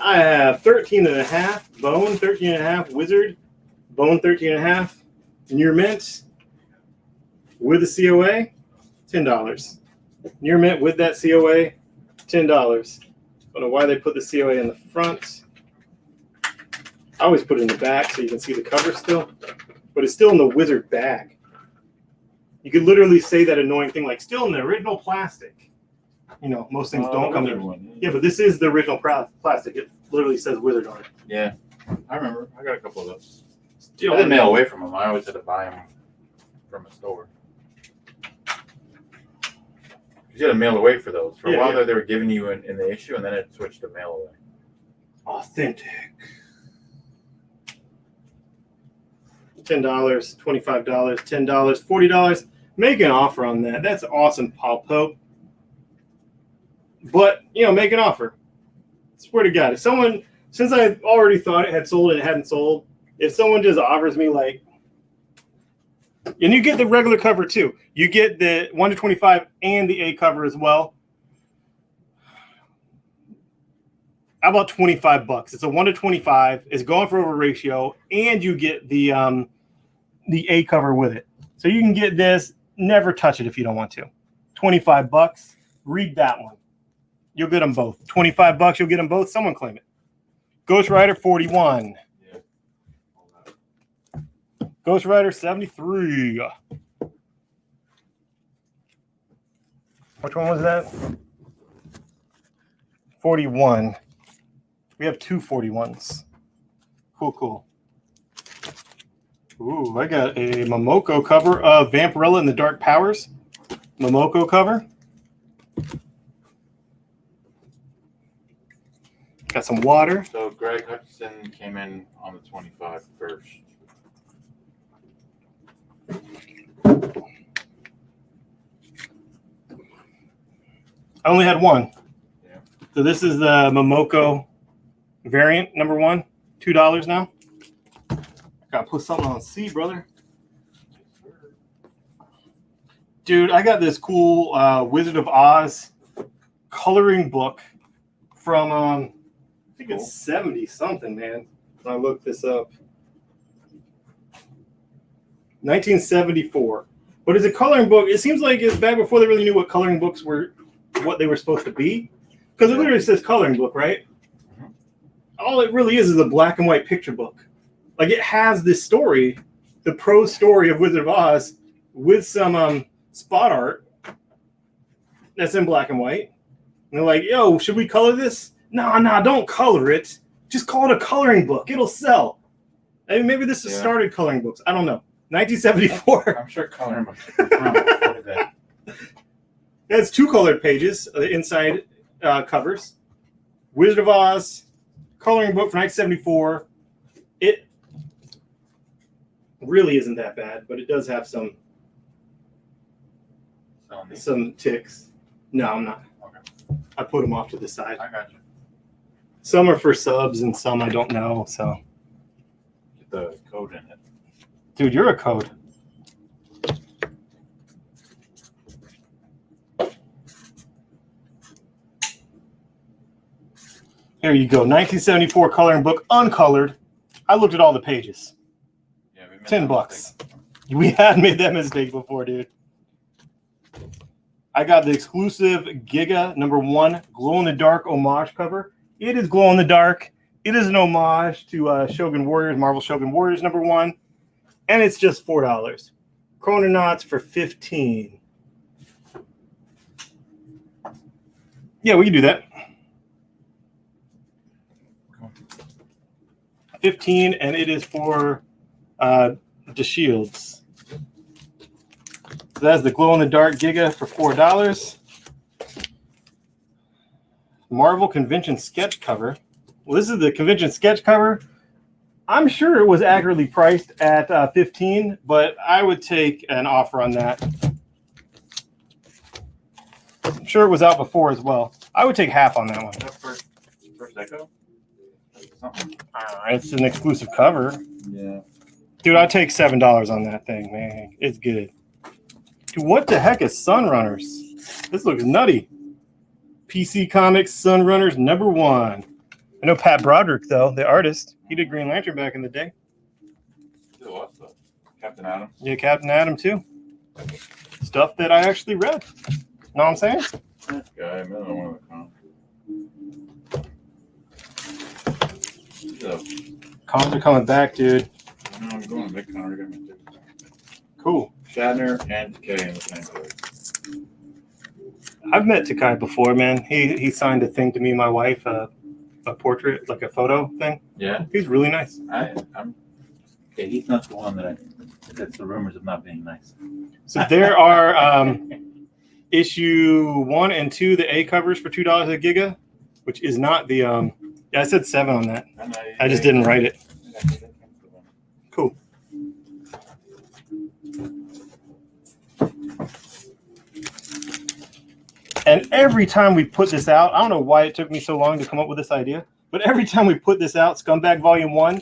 I have 13.5 Bone, 13.5 Wizard, Bone 13.5 Near Mint with a COA, $10. Near Mint with that COA, $10. I don't know why they put the COA in the front. I always put it in the back so you can see the cover still, but it's still in the Wizard bag. You could literally say that annoying thing like still in the original plastic. You know, most things don't come in. One. Yeah, but this is the original plastic. It literally says Wizard on it. Yeah. I remember. I got a couple of those. Still I didn't mail away from them. I always had to buy them from a store. You had to mail away for those. For a while there, they were giving you in the issue, and then it switched to mail away. Authentic. $10, $25, $10, $40. Make an offer on that. That's awesome, Paul Pope. But, make an offer. Swear to God. If someone, since I already thought it had sold and it hadn't sold, if someone just offers me like, and you get the regular cover too. You get the 1 to 25 and the A cover as well. How about $25? It's a 1 to 25. It's going for over ratio, and you get the A cover with it. So you can get this. Never touch it if you don't want to. $25. Read that one. You'll get them both. $25. You'll get them both. Someone claim it. Ghostwriter 41. Yeah. Ghostwriter 73. Which one was that? 41. We have 2 41s. Cool. Ooh, I got a Momoko cover of Vampirella and the Dark Powers. Momoko cover. Got some water. So Greg Hutchinson came in on the 25 first. I only had one. Yeah. So this is the Momoko variant, number 1. $2 now. Gotta put something on C, brother. Dude, I got this cool Wizard of Oz coloring book from, I think it's 70 something, man. I looked this up. 1974. But it's a coloring book. It seems like it's back before they really knew what coloring books were, what they were supposed to be. Because it literally says coloring book, right? All it really is a black and white picture book. Like, it has this story, the prose story of Wizard of Oz, with some spot art that's in black and white. And they're like, yo, should we color this? Nah, don't color it. Just call it a coloring book. It'll sell. I mean, maybe this has started coloring books. I don't know. 1974. I'm sure coloring books are from before that. It has 2 colored pages, the inside covers. Wizard of Oz, coloring book from 1974. It really isn't that bad, but it does have some ticks. No, I'm not. Okay. I put them off to the side. I got you. Some are for subs and some I don't know. So, Get the code in it. dude, you're a code. Here you go. 1974 coloring book, uncolored. I looked at all the pages. Yeah, we made $10. that mistake. We had made that mistake before, dude. I got the exclusive Giga number 1 glow-in-the-dark homage cover. It is glow-in-the-dark. It is an homage to Shogun Warriors, Marvel Shogun Warriors number 1. And it's just $4. Chrononauts for $15. Yeah, we can do that. 15, and it is for the shields. So that's the glow-in-the-dark Giga for $4. Marvel Convention sketch cover. Well, this is the convention sketch cover. I'm sure it was accurately priced at $15, but I would take an offer on that. I'm sure it was out before as well. I would take half on that one. Is that first Echo? Something. It's an exclusive cover. Yeah. Dude, I'd take $7 on that thing, man. It's good. Dude, what the heck is Sunrunners? This looks nutty. PC Comics Sunrunners number 1. I know Pat Broderick, though, the artist. He did Green Lantern back in the day. Did a lot of stuff. Captain Atom. Yeah, Captain Atom, too. Stuff that I actually read. Know what I'm saying? This guy, another one of the comics. Cons are coming back, dude. No, I'm going to Big Con. Cool. Shatner and Decay in the same place. I've met Takai before, man. He signed a thing to me and my wife, a portrait, like a photo thing. Yeah. He's really nice. I'm. Okay, he's not the one that's the rumors of not being nice. So there are issue 1 and 2, the A covers for $2 a Giga, which is not the yeah, I said 7 on that. I just didn't write it. Cool. And every time we put this out, I don't know why it took me so long to come up with this idea, but every time we put this out, Scumbag Volume 1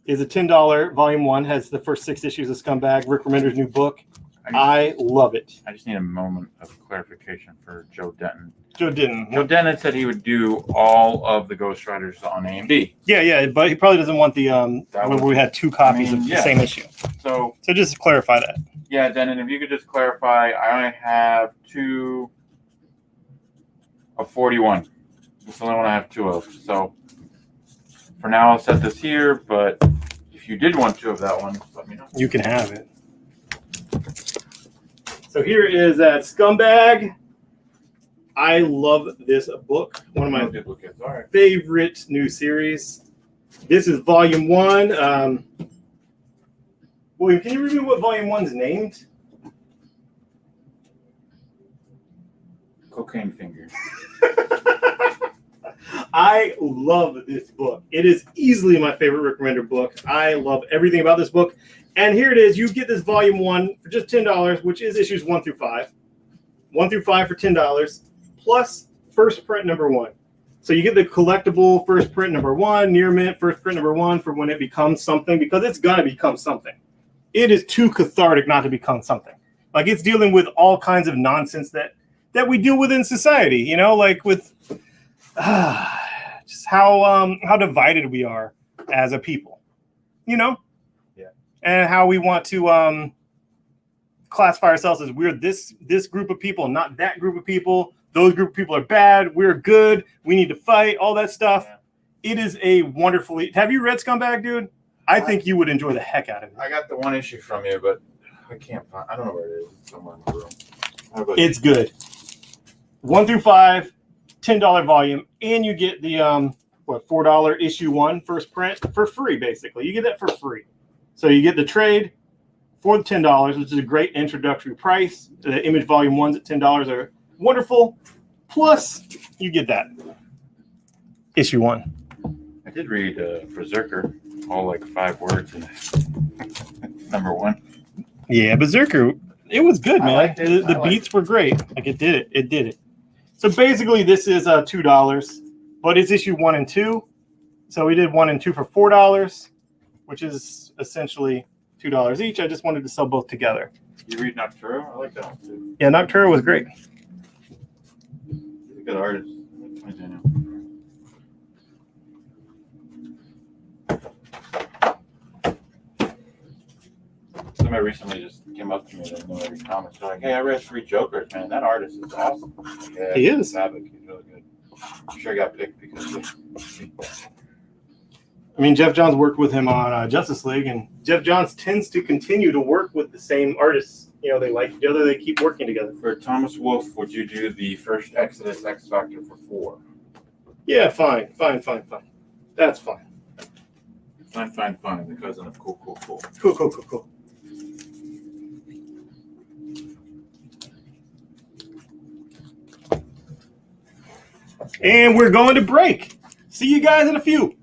is a $10. Volume 1 has the first 6 issues of Scumbag, Rick Remender's new book. I love it. I just need a moment of clarification for Joe Denton. Joe didn't. Joe Denton said he would do all of the Ghostriders on AMD. Yeah, but he probably doesn't want the when we had 2 copies of the yeah. same issue. So just to clarify that. yeah, Denton, if you could just clarify, I only have 2 of 41. That's the only one I have 2 of. So for now, I'll set this here. But if you did want 2 of that one, let me know. You can have it. So here is that Scumbag. I love this book. One of my duplicates. All right. favorite new series. This is Volume 1. William, can you read me what Volume 1's named? Cocaine Finger. I love this book. It is easily my favorite recommender book. I love everything about this book. And here it is. You get this volume 1 for just $10, which is issues 1 through 5. 1 through 5 for $10, plus first print number 1. So you get the collectible first print number 1, near mint first print number 1 for when it becomes something, because it's going to become something. It is too cathartic not to become something. Like, it's dealing with all kinds of nonsense that we deal with in society, you know, like with just how divided we are as a people, you know? Yeah. And how we want to classify ourselves as we're this group of people, not that group of people. Those group of people are bad. We're good. We need to fight. All that stuff. Yeah. It is a wonderfully. Have you read Scumbag, dude? I think you would enjoy the heck out of it. I got the one issue from you, but I can't find. I don't know where it is. It's somewhere in the room. It's good. 1 through 5, $10 volume, and you get the $4 issue 1 first print for free. Basically, you get that for free. So you get the trade for the $10, which is a great introductory price. The Image Volume 1s at $10 are wonderful. Plus, you get that issue 1. I did read Berserker, all like 5 words in number 1. Yeah, Berserker, it was good, man. The liked beats were great. Like, it did it. It did it. So basically, this is $2, but it's issue 1 and 2. So we did 1 and 2 for $4, which is essentially $2 each. I just wanted to sell both together. You read Nocturo? I like that one too. Yeah, Nocturo was great. He's a good artist. Somebody recently just came up to me and they read comics. They're like, "Hey, I read 3 Jokers, man. That artist is awesome." Yeah, He is. Savick, he's really good. I'm sure he got picked because of I mean, Jeff Johns worked with him on Justice League, and Jeff Johns tends to continue to work with the same artists. You know, they like each other. They keep working together. For Thomas Wolfe, would you do the first Exodus X Factor for 4? Yeah, fine. That's fine. Fine. The cousin of Cool. Cool. And we're going to break. See you guys in a few.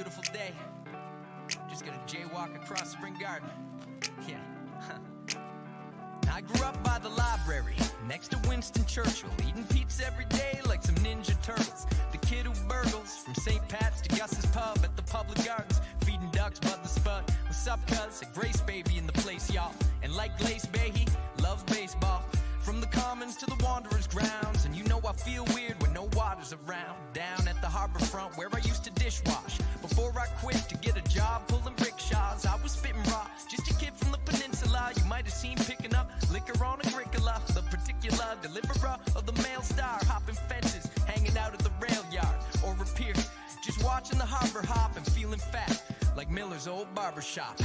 beautiful day. Just gonna jaywalk across Spring Garden. Yeah. I grew up by the library, next to Winston Churchill, eating pizza every day like some Ninja Turtles. The kid who burgles from St. Pat's to Gus's Pub at the Public Gardens, feeding ducks Bud the Spud. What's up, cuz? A Grace baby in the place, y'all. And like Glace Bay, he loves baseball. From the Commons to the Wanderers' grounds, and you know I feel weird when no water's around. Down at the harbor front where I used to dishwash. Before I quit to get a job pulling rickshaws, I was spitting raw, just a kid from the peninsula. You might have seen picking up liquor on Agricola, the particular deliverer of the Mail Star, hopping fences, hanging out at the rail yard or a pier, just watching the harbor hop and feeling fat like Miller's old barbershop.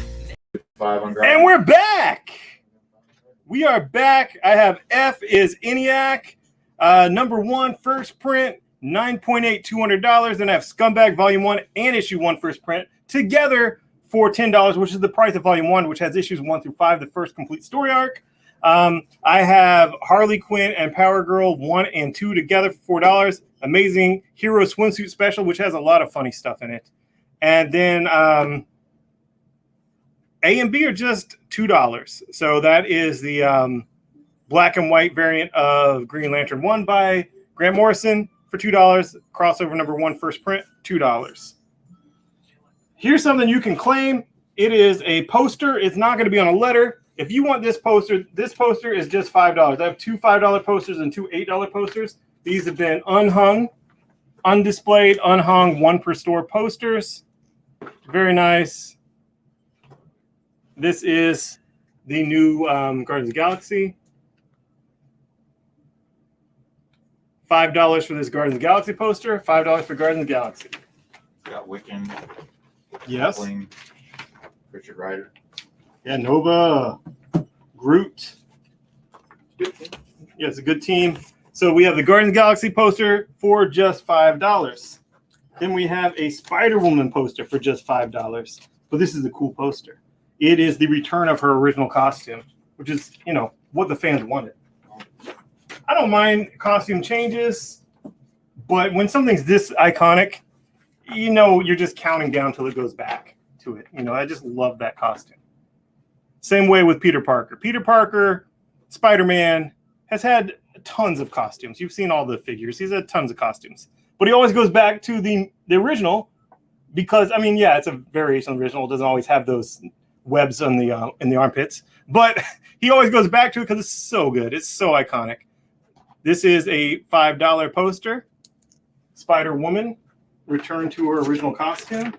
5 on And we're back. We are back. I have F is ENIAC, number 1, first print, $9.8, $200. Then I have Scumbag Volume 1 and Issue 1 first print together for $10, which is the price of Volume 1, which has issues 1 through 5, the first complete story arc. I have Harley Quinn and Power Girl 1 and 2 together for $4. Amazing Hero Swimsuit Special, which has a lot of funny stuff in it. And then A and B are just $2. So that is the black and white variant of Green Lantern 1 by Grant Morrison for $2. Crossover number 1 first print, $2. Here's something you can claim. It is a poster. It's not going to be on a letter. If you want this poster is just $5. I have 2 $5 posters and 2 $8 posters. These have been unhung, undisplayed, unhung, 1 per store posters. Very nice. This is the new Guardians of the Galaxy. $5 for this Guardians of the Galaxy poster. $5 for Guardians of the Galaxy. Got Wiccan. Yes. Bling, Richard Rider. Yeah, Nova, Groot. Yeah, it's a good team. So we have the Guardians of the Galaxy poster for just $5. Then we have a Spider-Woman poster for just $5. But this is a cool poster. It is the return of her original costume, which is, you know, what the fans wanted. I don't mind costume changes, but when something's this iconic, you know, you're just counting down till it goes back to it. You know, I just love that costume. Same way with Peter Parker. Peter Parker, Spider-Man, has had tons of costumes. You've seen all the figures. He's had tons of costumes. But he always goes back to the original because, I mean, yeah, it's a variation of the original. It doesn't always have those webs on the in the armpits. But he always goes back to it because it's so good. It's so iconic. This is a $5 poster. Spider-Woman returned to her original costume.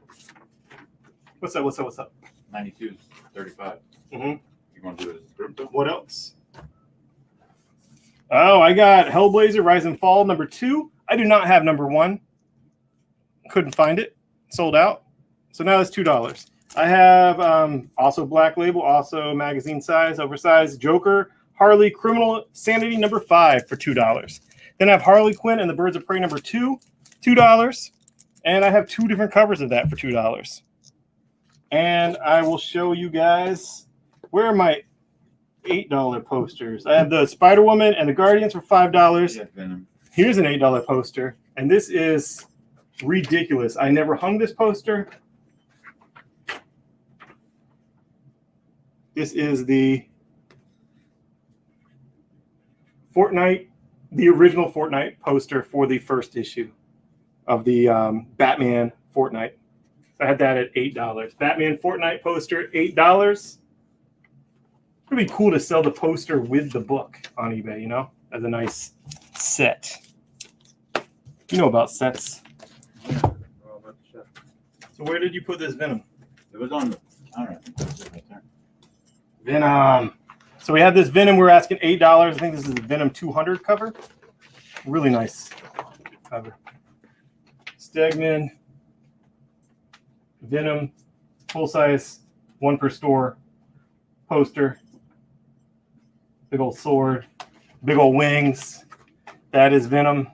What's up? 92 35. Mm-hmm. You want to do it as a group? What else? Oh, I got Hellblazer Rise and Fall number 2. I do not have number 1. Couldn't find it. Sold out. So now it's $2. I have also Black Label, also magazine size, oversized Joker, Harley Criminal Sanity number 5 for $2. Then I have Harley Quinn and the Birds of Prey number 2, $2. And I have 2 different covers of that for $2. And I will show you guys, where are my $8 posters? I have the Spider-Woman and the Guardians for $5. Yeah, Venom. Here's an $8 poster, and this is ridiculous. I never hung this poster. This is the Fortnite, the original Fortnite poster for the first issue of the Batman Fortnite. I had that at $8. Batman Fortnite poster, $8. It'd be cool to sell the poster with the book on eBay, you know, as a nice set. You know about sets. So where did you put this Venom? it was on the counter. I think it was right there. Venom. So we had this Venom. We're asking $8. I think this is the Venom 200 cover. Really nice cover. Stegman. Venom. Full size. 1 per store. Poster. Big old sword. Big old wings. That is Venom.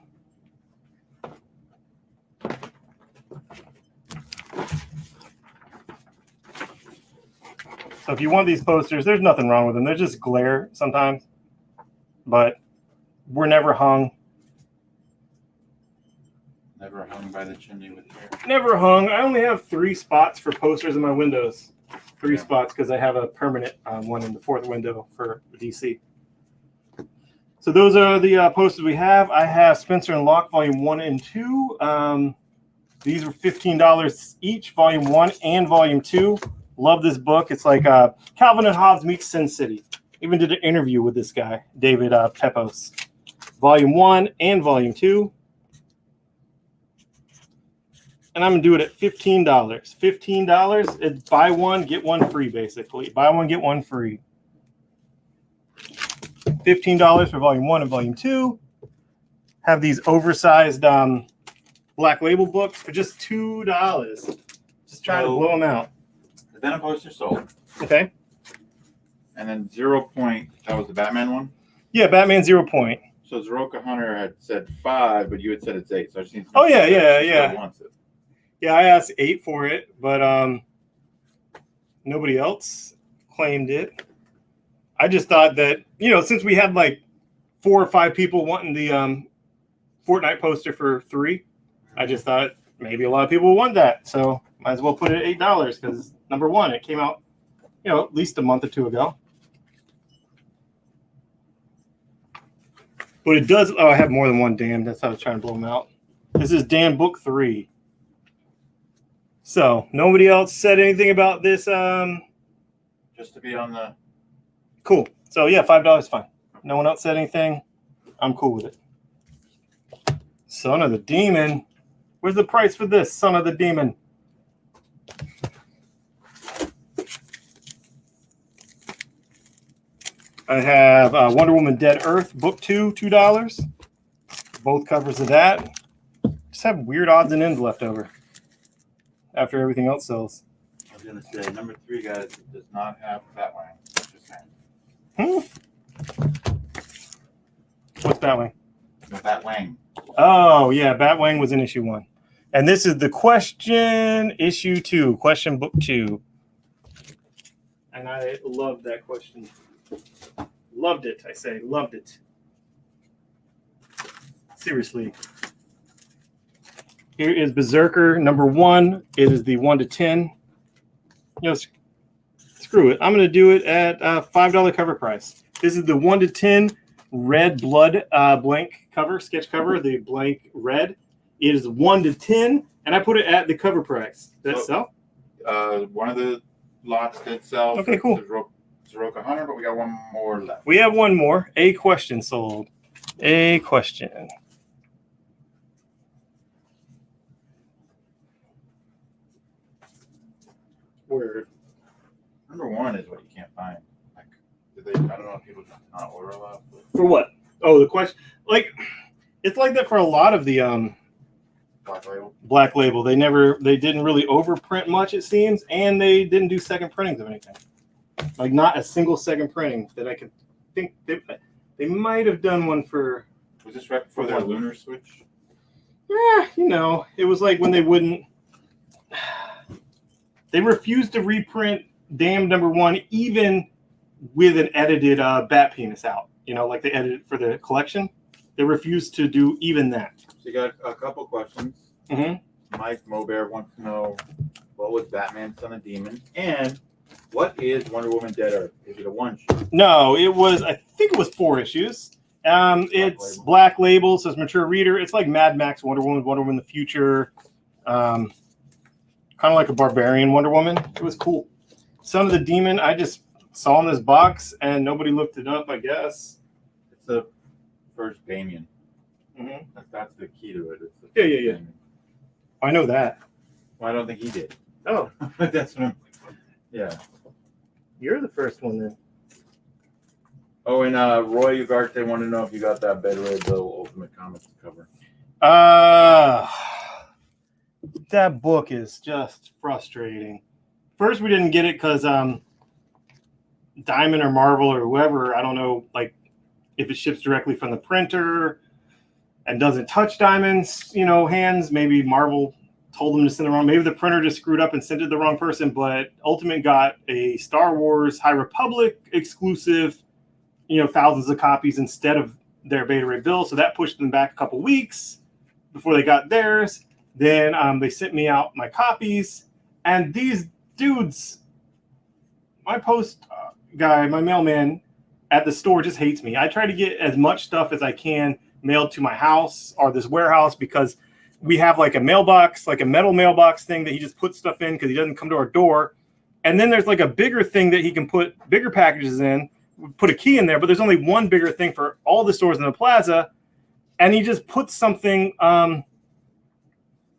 So if you want these posters, there's nothing wrong with them. They're just glare sometimes, but we're never hung. Never hung by the chimney with hair. Never hung. I only have 3 spots for posters in my windows. 3 Yeah. spots because I have a permanent one in the 4th window for DC. So those are the posters we have. I have Spencer and Locke Volume 1 and 2. These were $15 each, Volume 1 and Volume 2. Love this book. It's like Calvin and Hobbes meets Sin City. Even did an interview with this guy, David Pepos. Volume 1 and Volume 2. And I'm going to do it at $15. $15, it's buy one, get one free, basically. Buy one, get one free. $15 for Volume 1 and Volume 2. Have these oversized Black Label books for just $2. Just trying to blow them out. The Venom poster sold. Okay. And then 0 Point, that was the Batman one? Yeah, Batman 0 Point. So Zeroka Hunter had said 5, but you had said it's 8. So I just need to Oh, yeah, she yeah. still wants it. Yeah, I asked 8 for it, but nobody else claimed it. I just thought that, since we had like 4 or 5 people wanting the Fortnite poster for 3, I just thought maybe a lot of people want that. So might as well put it at $8 because number 1, it came out, at least a month or 2 ago. But it does. Oh, I have more than one Dan. That's how I was trying to blow them out. This is Dan Book 3. So nobody else said anything about this. Just to be on the... Cool. So yeah, $5 fine. No one else said anything. I'm cool with it. Son of the Demon. Where's the price for this? Son of the Demon. I have Wonder Woman Dead Earth, Book 2, $2. Both covers of that. Just have weird odds and ends left over after everything else sells. I was going to say, number 3, guys, it does not have Batman. Just saying. What's Batwing? No, Batwing. Oh, yeah, Batwing was in issue 1. And this is the question issue 2, question book 2. And I loved that question. Loved it, I say. Loved it. Seriously. Here is Berserker number 1. It is the 1 to 10. Screw it. I'm going to do it at $5 cover price. This is the 1 to 10 red blood blank cover, sketch cover, the blank red. It is 1 to 10, and I put it at the cover price. Does that sell? One of the lots did sell. Okay, cool. Zeroka Hunter, but we got one more left. We have one more. A question sold. A question. Word. Number 1 is what you can't find. Like, I don't know if people just not order a lot. But For what? Oh, the question. Like, it's like that for a lot of the Black Label. Black Label. They didn't really overprint much, it seems, and they didn't do second printings of anything. Like, not a single second printing that I could think. They might have done one for. Was this right before their lunar switch? Yeah, it was like when they wouldn't. They refused to reprint Damned number 1, even with an edited bat penis out. Like they edited for the collection. They refused to do even that. So you got a couple questions. Mm-hmm. Mike Mobear wants to know, what was Batman Son of Demon? And what is Wonder Woman Dead Earth? Is it a one-shot? No, it was. I think it was 4 issues. It's Black Label, so it's mature reader. It's like Mad Max Wonder Woman in the future. Kind of like a barbarian Wonder Woman. It was cool. Son of the Demon, I just saw in this box and nobody looked it up, I guess. It's the first Damien. Mm-hmm. That's the key to it. It's the Yeah. Damien. I know that. Well, I don't think he did. Oh, That's what I'm. Yeah. you're the first one then. Oh, and Roy Ugarte wanted to know if you got that Bedray Bill Ultimate Comics cover. That book is just frustrating. First, we didn't get it because Diamond or Marvel or whoever, I don't know, like if it ships directly from the printer and doesn't touch Diamond's, hands. Maybe Marvel told them to send the wrong. Maybe the printer just screwed up and sent it to the wrong person. But Ultimate got a Star Wars High Republic exclusive, thousands of copies instead of their Beta Ray Bill. So that pushed them back a couple weeks. before they got theirs. Then they sent me out my copies. And these dudes, my post guy, my mailman at the store just hates me. I try to get as much stuff as I can mailed to my house or this warehouse because we have like a mailbox, like a metal mailbox thing that he just puts stuff in because he doesn't come to our door. And then there's like a bigger thing that he can put bigger packages in, put a key in there, but there's only one bigger thing for all the stores in the plaza. And he just puts something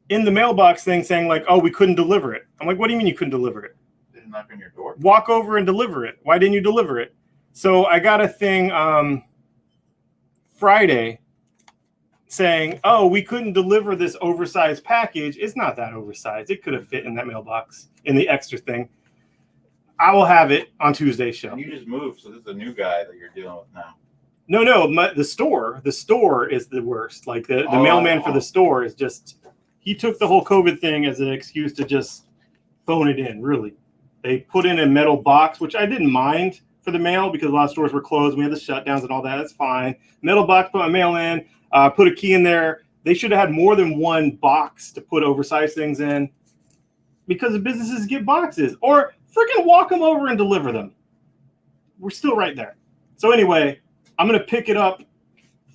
in the mailbox thing saying like, oh, we couldn't deliver it. I'm like, what do you mean you couldn't deliver it? Didn't knock on your door. Walk over and deliver it. Why didn't you deliver it? So I got a thing Friday saying, oh, we couldn't deliver this oversized package. It's not that oversized. It could have fit in that mailbox in the extra thing. I will have it on Tuesday's show. And you just moved, so this is a new guy that you're dealing with now. No, the store is the worst. Like the mailman for the store is just, he took the whole COVID thing as an excuse to just phone it in, really. They put in a metal box, which I didn't mind for the mail because a lot of stores were closed. We had the shutdowns and all that. That's fine. Metal box, put my mail in, put a key in there. They should have had more than one box to put oversized things in because the businesses get boxes. Or freaking walk them over and deliver them. We're still right there. So anyway, I'm going to pick it up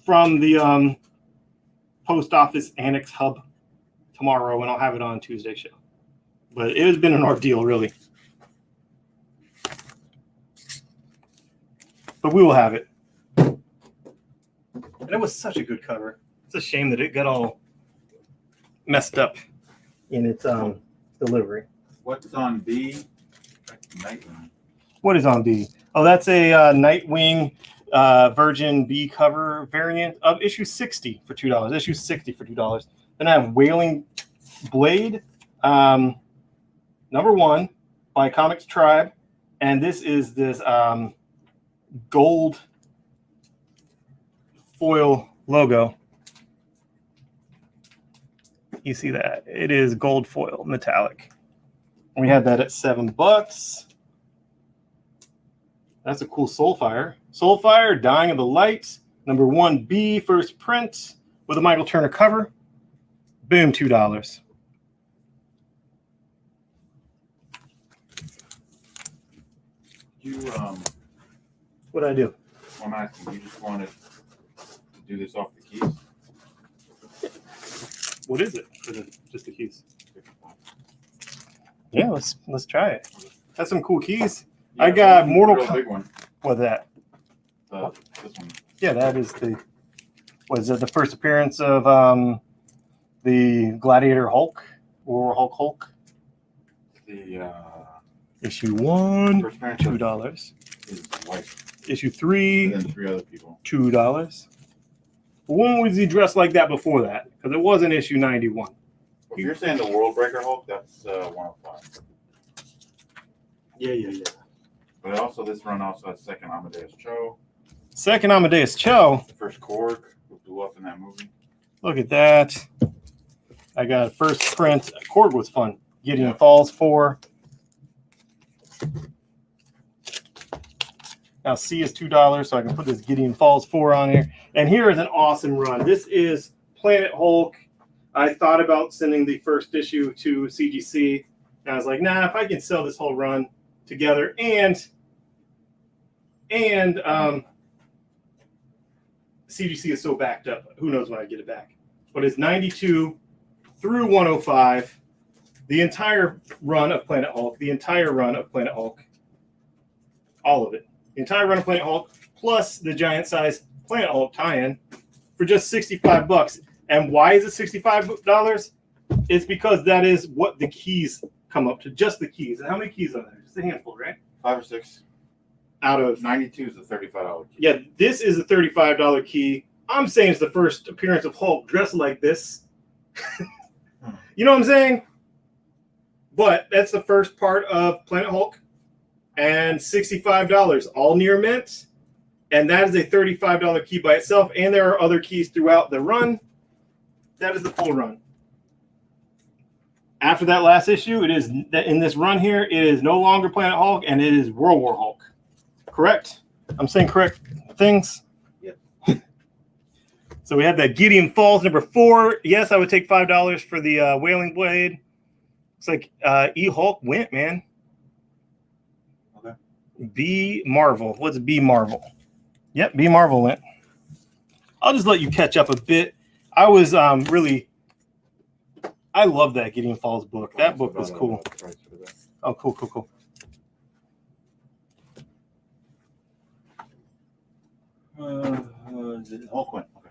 from the post office annex hub tomorrow, and I'll have it on Tuesday's show. But it has been an ordeal, really. But we will have it. And it was such a good cover. It's a shame that it got all messed up in its delivery. What's on B? Nightwing. What is on B? Oh, that's a Nightwing Virgin B cover variant of issue 60 for $2. Issue 60 for $2. Then I have Wailing Blade, #1 by Comics Tribe. And this is this gold foil logo. You see that? It is gold foil, metallic. We had that at $7. That's a cool Soulfire. Soulfire, Dying of the Light, #1B, first print with a Michael Turner cover. Boom, $2. You What'd I do? I'm asking. You just wanted to do this off the keys? What is it? Is it just the keys? Yeah, let's try it. That's some cool keys. Yeah, I got one Mortal real Kombat. big one. What's that? This one. Yeah, that is the. Was it the first appearance of the Gladiator Hulk or Hulk? The Issue 1, first appearance of $2. his wife. Issue 3, And then 3 other people. $2. When was he dressed like that before that? Because it wasn't issue 91. If you're saying the World Breaker Hulk, that's 105. Yeah. But also, this run also has second Amadeus Cho. Second Amadeus Cho. The first Korg who blew up in that movie. Look at that. I got first print. Korg was fun. Gideon Falls 4. Now C is $2, so I can put this Gideon Falls 4 on here. And here is an awesome run. This is Planet Hulk. I thought about sending the first issue to CGC. And I was like, nah, if I can sell this whole run together and CGC is so backed up, who knows when I get it back. But it's 92 through 105. The entire run of Planet Hulk. All of it. The entire run of Planet Hulk, plus the giant size Planet Hulk tie-in for just $65. And why is it $65? It's because that is what the keys come up to, just the keys. And how many keys are there? Just a handful, right? 5 or 6. Out of 92 is a $35 key. Yeah, this is a $35 key. I'm saying it's the first appearance of Hulk dressed like this. You know what I'm saying? But that's the first part of Planet Hulk. And $65, all near mint. And that is a $35 key by itself. And there are other keys throughout the run. That is the full run. After that last issue, it is in this run here, it is no longer Planet Hulk and it is World War Hulk. Correct? I'm saying correct things? Yep. So we have that Gideon Falls number 4. Yes, I would take $5 for the Wailing Blade. It's like E-Hulk went, man. Okay. B Marvel. What's B Marvel? Yep, B Marvel went. I'll just let you catch up a bit. I was really... I love that Gideon Falls book. That book was cool. Oh, cool. Hulk went. Okay.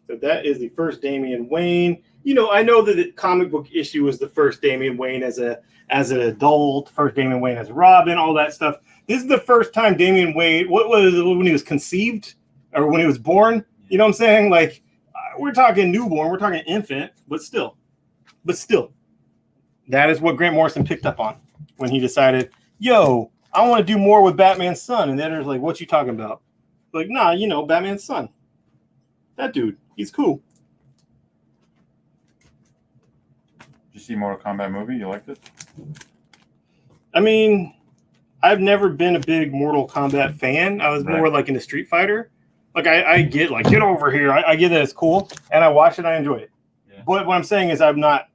So that is the first Damian Wayne. You know, I know that the comic book issue was the first Damian Wayne as an adult, first Damian Wayne as Robin, all that stuff. This is the first time Damian Wayne, what was it, when he was conceived or when he was born? You know what I'm saying? Like, we're talking newborn, we're talking infant, but still, that is what Grant Morrison picked up on when he decided, yo, I want to do more with Batman's son. And the editor's like, what you talking about? Like, nah, you know, Batman's son. That dude, he's cool. Did you see Mortal Kombat movie? You liked it? I mean, I've never been a big Mortal Kombat fan. I was more like into Street Fighter. Like, I get, like, get over here. I get that it's cool, and I watch it, I enjoy it. Yeah. But what I'm saying is I'm not...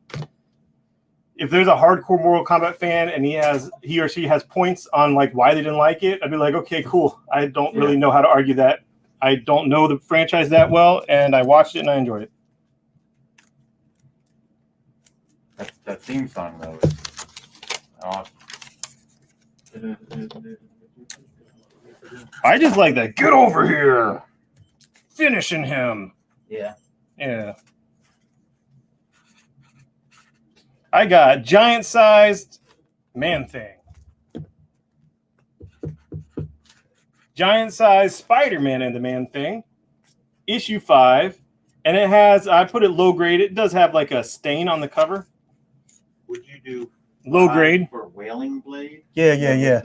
If there's a hardcore Mortal Kombat fan and he or she has points on, like, why they didn't like it, I'd be like, okay, cool. I don't really know how to argue that. I don't know the franchise that well, and I watched it, and I enjoyed it. That theme song, though, is awesome. I just like that. Get over here. Finishing him. Yeah. I got giant-sized Man-Thing. Giant-sized Spiderman and the Man-Thing. Issue 5. And it has, I put it low grade. It does have like a stain on the cover. Would you do low grade for Wailing Blade? Yeah. Okay.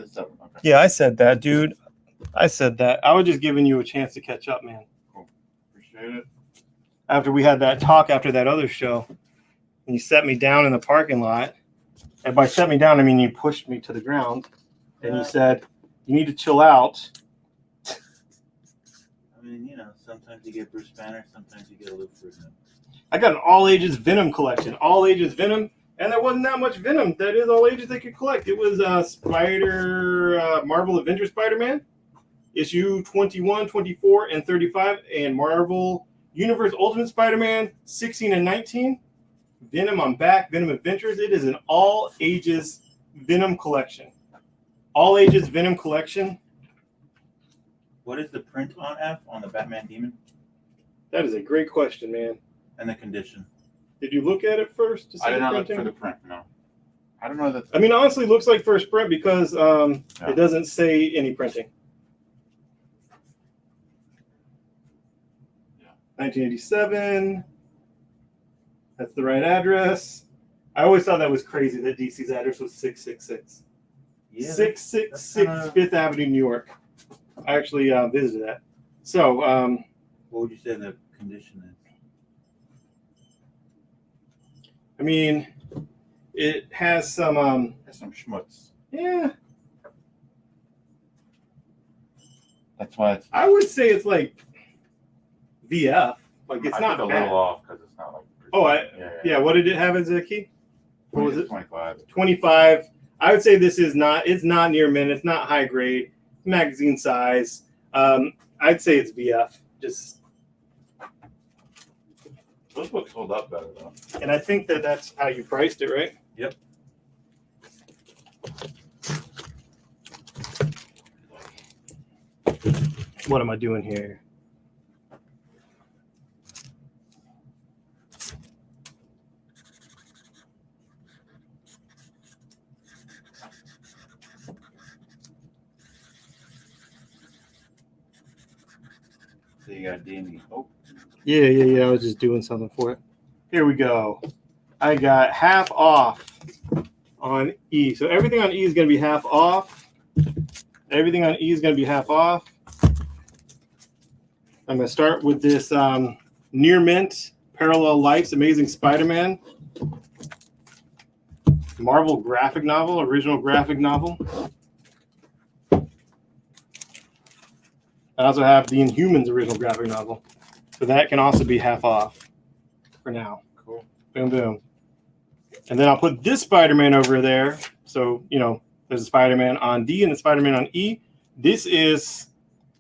Yeah, I said that, dude. I said that. I was just giving you a chance to catch up, man. Cool. Appreciate it. After we had that talk after that other show, and you set me down in the parking lot. And by set me down, I mean you pushed me to the ground, and you said, you need to chill out. I mean, you know, sometimes you get Bruce Banner, sometimes you get a Luke Friedman. I got an all-ages Venom collection. All-ages Venom. And there wasn't that much Venom. That is all ages they could collect. It was Marvel Avengers Spider-Man, issue 21, 24, and 35, and Marvel Universe Ultimate Spider-Man 16 and 19. Venom on back, Venom Adventures. It is an all-ages Venom collection. All-ages Venom collection. What is the print on F on the Batman Demon? That is a great question, man. And the condition. Did you look at it first? To see I did not look printing? for the print, no. I don't know that. I mean, honestly, it looks like first print because it doesn't say any printing. 1987. That's the right address. I always thought that was crazy that DC's address was 666. Yeah, 666 Fifth Avenue, New York. I actually visited that. So, what would you say the condition is? I mean, it has some some schmutz. Yeah. That's why it's. I would say it's like VF. Like it's I not took a bad. little off because it's not like. Oh, yeah. What did it have as a key? What was it? 25. 25. I would say this is not. It's not near mint. It's not high grade. Magazine size. I'd say it's VF. Just. Those books hold up better though. And I think that that's how you priced it, right? Yep. What am I doing here? So you got D&D. Oh. Yeah. I was just doing something for it. Here we go. I got half off on E. So everything on E is going to be half off. Everything on E is going to be half off. I'm going to start with this Near Mint Parallel Lives Amazing Spider-Man Marvel graphic novel, original graphic novel. I also have the Inhumans original graphic novel. So that can also be half off for now. Cool. Boom, boom. And then I'll put this Spider-Man over there. So, you know, there's a Spider-Man on D and a Spider-Man on E. This is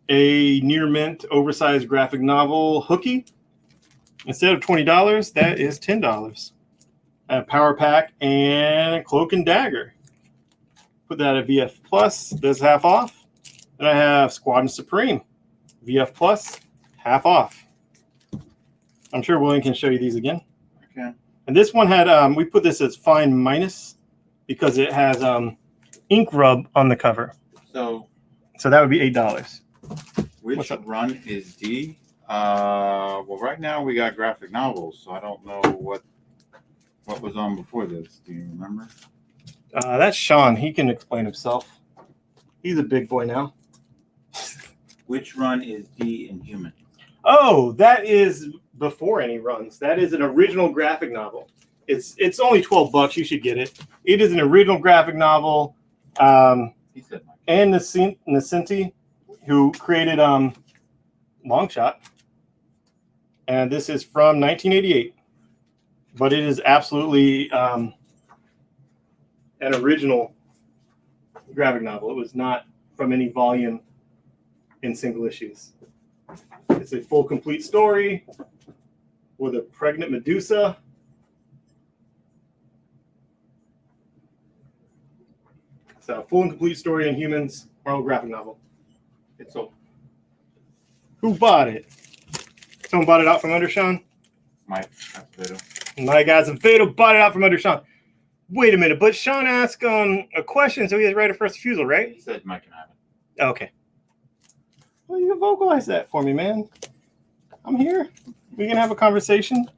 a near mint oversized graphic novel hooky. Instead of $20, that is $10. I have Power Pack and Cloak and Dagger. Put that at VF Plus. That's half off. Then I have Squadron Supreme. VF Plus, half off. I'm sure William can show you these again. Okay. And this one had, we put this as fine minus because it has ink rub on the cover. So that would be $8. which What's up? run is D? Well, right now we got graphic novels, so I don't know what was on before this. Do you remember? That's Sean. He can explain himself. He's a big boy now. Which run is D in Human? Oh, that is before any runs. That is an original graphic novel. It's only $12. You should get it. It is an original graphic novel. He said Mike. And Nascenti, who created Longshot. And this is from 1988. But it is absolutely an original graphic novel. It was not from any volume in single issues. It's a full, complete story with a pregnant Medusa. It's a full and complete story in Humans, Marvel graphic novel. It's sold. Who bought it? Someone bought it out from under Sean? Mike, that's Vito. My guys, Vito bought it out from under Sean. Wait a minute, but Sean asked a question, so he has right of first refusal, right? He said Mike can have it. Okay. Well, you vocalize that for me, man. I'm here. We can have a conversation.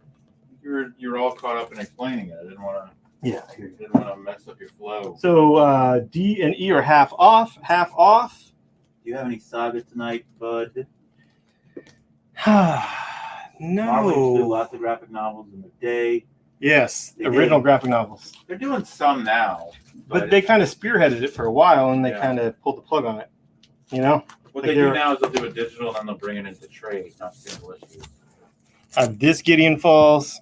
You're all caught up in explaining it. I didn't want to. Yeah, I hear you. Didn't want to mess up your flow. So D and E are half off. Half off. Do you have any saga tonight, bud? No. Marvel used to do lots of graphic novels in the day. Yes, They original did. graphic novels. They're doing some now, But they kind of spearheaded it for a while, and they Yeah. kind of pulled the plug on it. You know? what like they do they're- now is they'll do a digital and then they'll bring it into trade, not single issues. This Gideon Falls.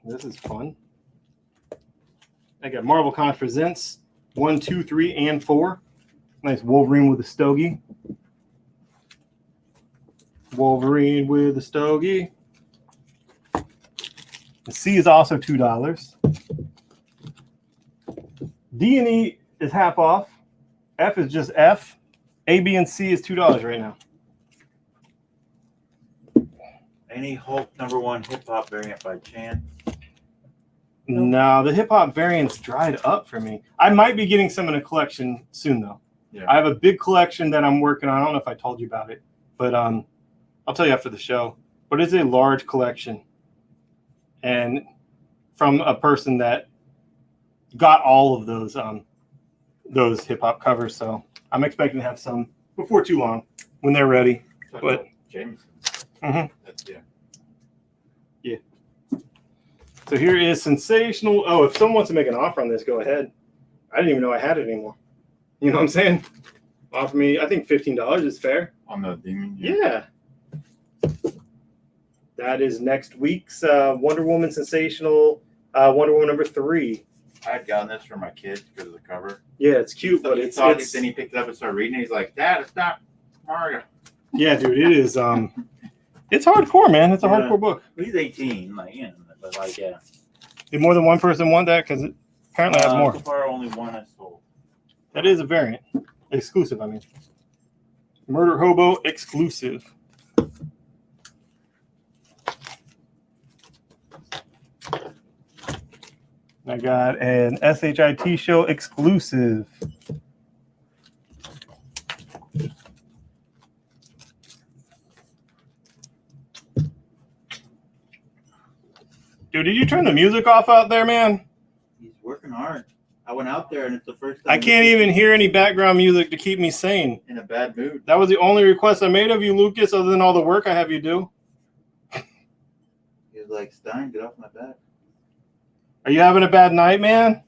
This is fun. I got Marvel Comics Presents 1, 2, 3, and 4. Nice Wolverine with a stogie. Wolverine with a stogie. The C is also $2. D and E is half off. F is just F. A, B, and C is $2 right now. Any Hulk #1 hip hop variant by chance? No, the hip hop variants dried up for me. I might be getting some in a collection soon, though. Yeah. I have a big collection that I'm working on. I don't know if I told you about it, but I'll tell you after the show. But it's a large collection, and from a person that got all of those hip hop covers. So I'm expecting to have some before too long when they're ready. But Jameson. Mhm. That's, yeah. So here is Sensational. Oh, if someone wants to make an offer on this, go ahead. I didn't even know I had it anymore. You know what I'm saying? Offer me, I think $15 is fair. On the demon. Yeah. That is next week's Wonder Woman Sensational Wonder Woman #3. I had gotten this for my kids because of the cover. Yeah, it's cute, So but he it's thought it, then he picked it up and started reading it. He's like, Dad, it's not Mario. yeah, dude, it is it's hardcore, man. It's a Yeah. hardcore book. He's 18, like, yeah, but like, yeah. Did more than one person want that? Because it apparently has more. So far, only one I sold. That is a variant. Exclusive, I mean. Murder Hobo exclusive. I got an SHIT show exclusive. Dude, did you turn the music off out there, man? He's working hard. I went out there, and it's the first time. I can't even hear any background music to keep me sane. In a bad mood. That was the only request I made of you, Lucas, other than all the work I have you do. He was like, Stein, get off my back. Are you having a bad night, man?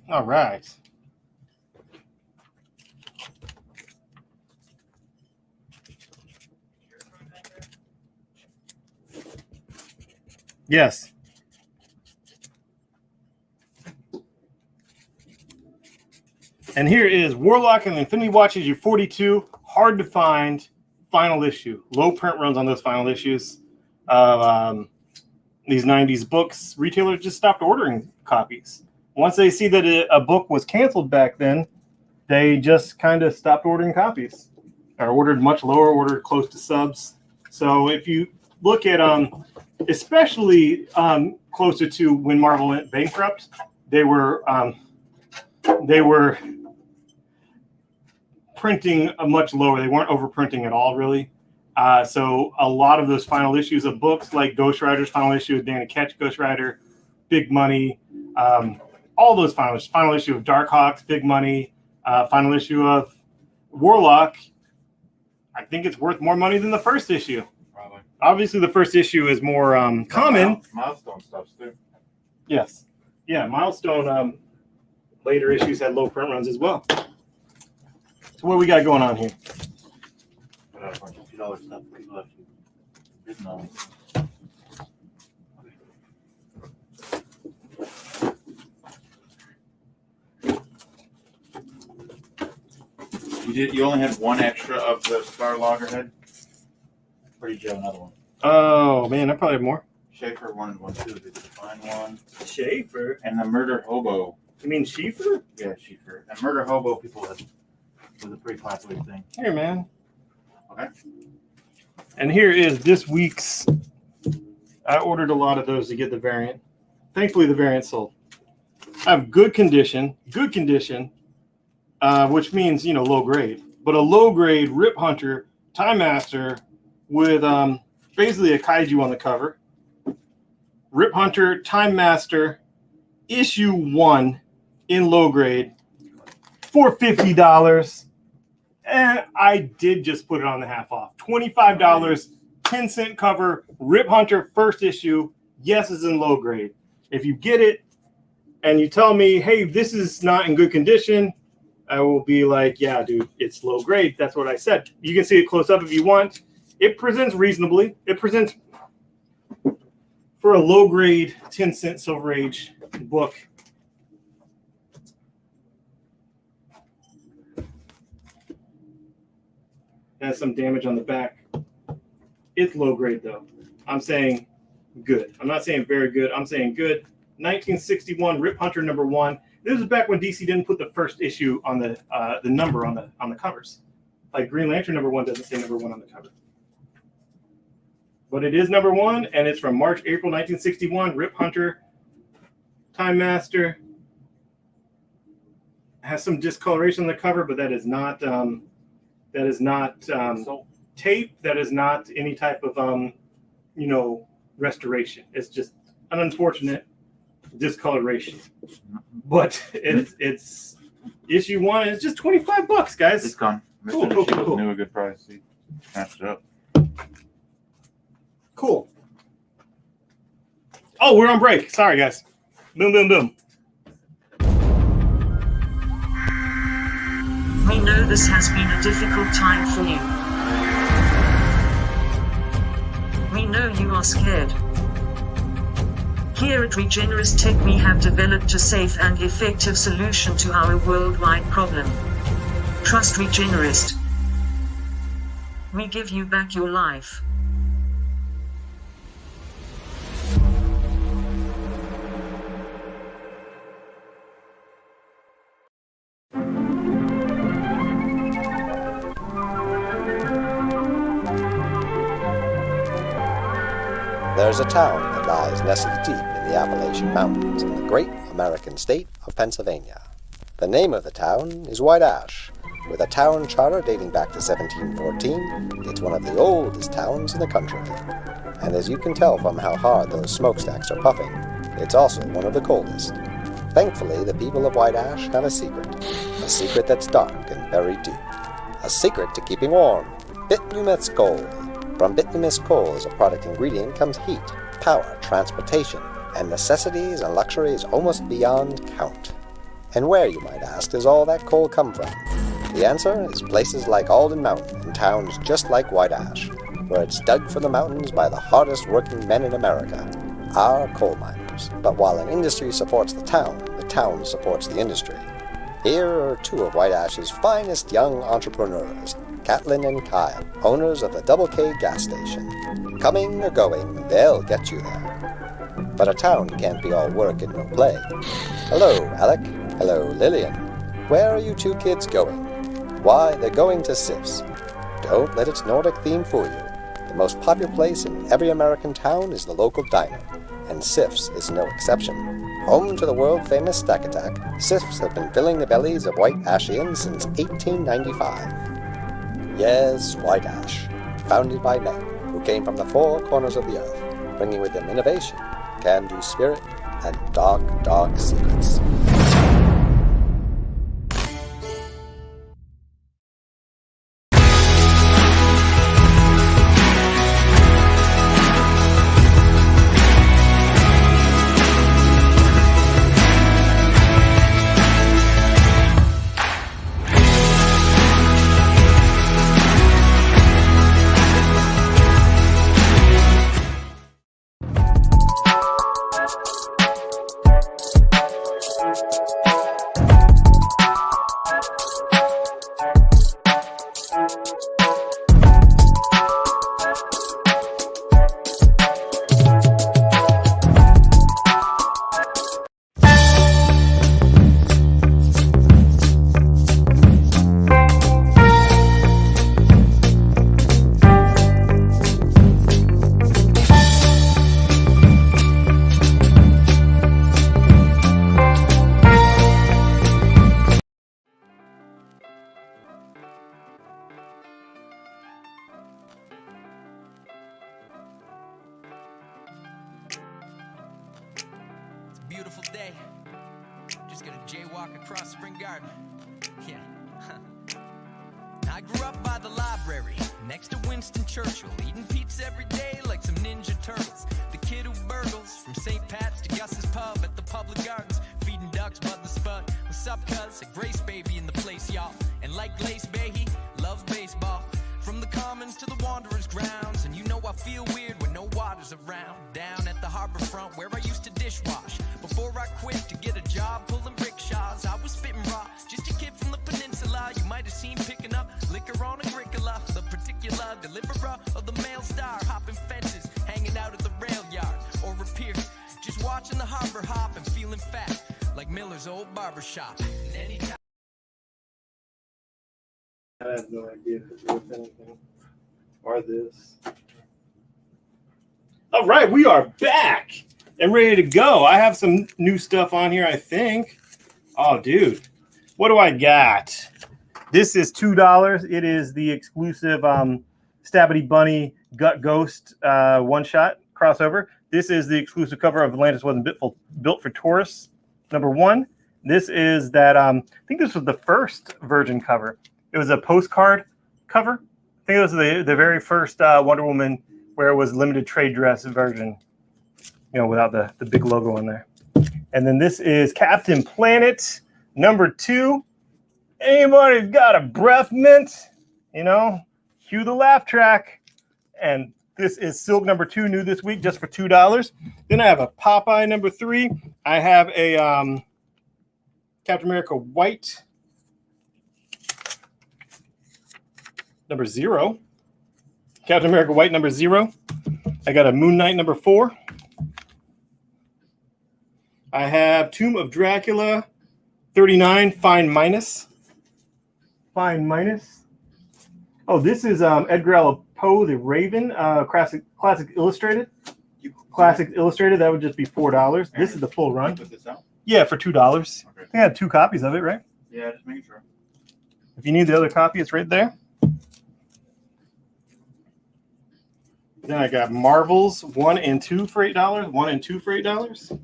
All right. Yes. And here is Warlock and Infinity Watch issue 42. Hard to find final issue. Low print runs on those final issues of these 90s books. Retailers just stopped ordering copies. Once they see that a book was canceled back then, they just kind of stopped ordering copies. Or ordered much lower, ordered close to subs. So if you look at especially closer to when Marvel went bankrupt, they were printing a much lower. They weren't overprinting at all, really. So a lot of those final issues of books, like Ghostrider's final issue with Danny Ketch, Ghostrider, Big Money, all those final issue of Darkhawks, Big Money, final issue of Warlock, I think it's worth more money than the first issue. Probably. Obviously, the first issue is more common. Milestone stuff too. Yes. Yeah, Milestone later issues had low print runs as well. So what we got going on here? I got a bunch of $2 stuff people actually didn't know. You only had one extra of the Star Loggerhead? Pretty Joe, another one. Oh, man, I probably have more. Schaefer wanted one too. Did you find one? Schaefer? And the Murder Hobo. You mean Schaefer? Yeah, Schaefer. And Murder Hobo people was a pretty popular thing. Here, man. Okay. And here is this week's. I ordered a lot of those to get the variant. Thankfully, the variant sold. I have good condition, which means, low grade. But a low grade Rip Hunter Time Master with basically a kaiju on the cover. Rip Hunter Time Master issue 1 in low grade for $50. And I did just put it on the half off. $25, 10-cent cover, Rip Hunter first issue. Yes, it's in low grade. If you get it and you tell me, hey, this is not in good condition, I will be like, yeah, dude, it's low grade. That's what I said. You can see it close up if you want. It presents reasonably. It presents for a low grade 10-cent Silver Age book. Has some damage on the back. It's low grade though. I'm saying good. I'm not saying very good. I'm saying good. 1961 Rip Hunter #1. This is back when DC didn't put the first issue on the number on the covers. Like Green Lantern #1 doesn't say #1 on the cover. But it is #1, and it's from March, April 1961. Rip Hunter, Time Master. Has some discoloration on the cover, but that is not tape. That is not any type of restoration. It's just an unfortunate discoloration. But it's issue 1. It's just $25, guys. It's gone. Cool. Knew a good price. He snatched it up. Cool. Oh, we're on break. Sorry, guys. Boom, boom, boom. We know this has been a difficult time for you. We know you are scared. Here at Regenerist Tech we have developed a safe and effective solution to our worldwide problem. Trust Regenerist. We give you back your life. There's a town that lies nestled deep in the Appalachian Mountains in the great American state of Pennsylvania. The name of the town is White Ash, With a town charter dating back to 1714, it's one of the oldest towns in the country. And as you can tell from how hard those smokestacks are puffing, it's also one of the coldest. Thankfully, the people of White Ash have a secret that's dark and very deep. A secret to keeping warm, bituminous coal. From bituminous coal as a product ingredient comes heat, power, transportation, and necessities and luxuries almost beyond count. And where, you might ask, does all that coal come from? The answer is places like Alden Mountain and towns just like White Ash, where it's dug from the mountains by the hardest working men in America, our coal miners. But while an industry supports the town supports the industry. Here are two of White Ash's finest young entrepreneurs, Catlin and Kyle, owners of the Double K gas station. Coming or going, they'll get you there. But a town can't be all work and no play. Hello, Alec. Hello, Lillian. Where are you two kids going? Why, they're going to Sif's. Don't let its Nordic theme fool you. The most popular place in every American town is the local diner, and Sif's is no exception. Home to the world-famous Stack Attack, Sif's have been filling the bellies of White Ashians since 1895. Yes, White Ash, founded by men who came from the four corners of the earth, bringing with them innovation, can-do spirit, and dark, dark secrets. Beautiful day. Just gonna jaywalk across Spring Garden. Yeah. I grew up by the library, next to Winston Churchill, eating pizza every day like some Ninja Turtles. The kid who burgles from St. Pat's to Gus's Pub at the Public Gardens, feeding ducks Bud the Spud. What's up, cuz? A Grace baby in the place, y'all. And like Glace Behe, loves baseball. From the Commons to the Wanderers' grounds, and you know I feel weird when no water's around. Down at the harbor front where I used to dishwash. Before I quit to get a job pulling rickshaws, I was spitting raw, just a kid from the peninsula. You might have seen picking up liquor on Agricola, the particular deliverer of the Mail Star, hopping fences, hanging out at the rail yard or a pier, just watching the harbor hop and feeling fat like Miller's old barber shop. And anytime I have no idea if it's worth anything or this. All right, we are back and ready to go. I have some new stuff on here, I think. Oh, dude, what do I got? This is $2. It is the exclusive Stabbity Bunny Gut Ghost one-shot crossover. This is the exclusive cover of Atlantis Wasn't Built for Tourists, #1. This is that, I think this was the first Virgin cover. It was a postcard cover. I think it was the very first Wonder Woman where it was limited trade dress version, you know, without the big logo on there. And then this is Captain Planet #2. Anybody's got a breath mint, you know, cue the laugh track. And this is Silk #2, new this week, just for $2. Then I have a Popeye #3. I have a Captain America White #0. Captain America White #0. I got a Moon Knight #4. I have Tomb of Dracula 39, Fine Minus. Fine Minus. Oh, this is Edgar Allan Poe, The Raven, classic illustrated. Classic illustrated, that would just be $4. This is the full run. Put this out? Yeah, for $2. Okay. I think I had 2 copies of it, right? Yeah, just making sure. If you need the other copy, it's right there. Then I got Marvels 1 and 2 for $8. 1 and 2 for $8.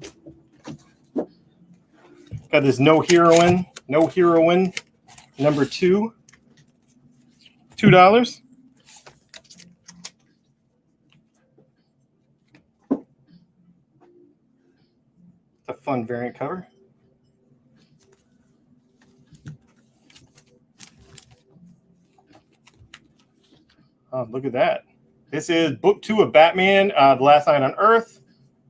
Got this No Heroine number 2, $2. A fun variant cover. Oh, look at that. This is book 2 of Batman, The Last Night on Earth,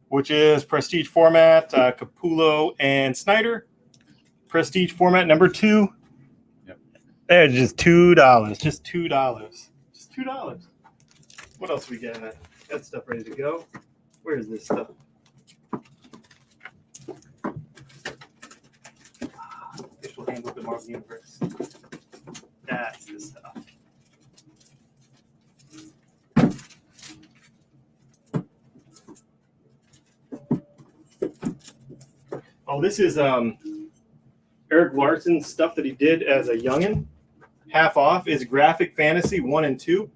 which is prestige format, Capullo and Snyder. Prestige format number 2. Yep. There's just $2. Just $2. Just $2. What else we got? Got stuff ready to go. Where is this stuff? Official handbook of Marvel Universe. That's the stuff. Oh, this is Eric Larson's stuff that he did as a youngin'. Half off is Graphic Fantasy 1 and 2.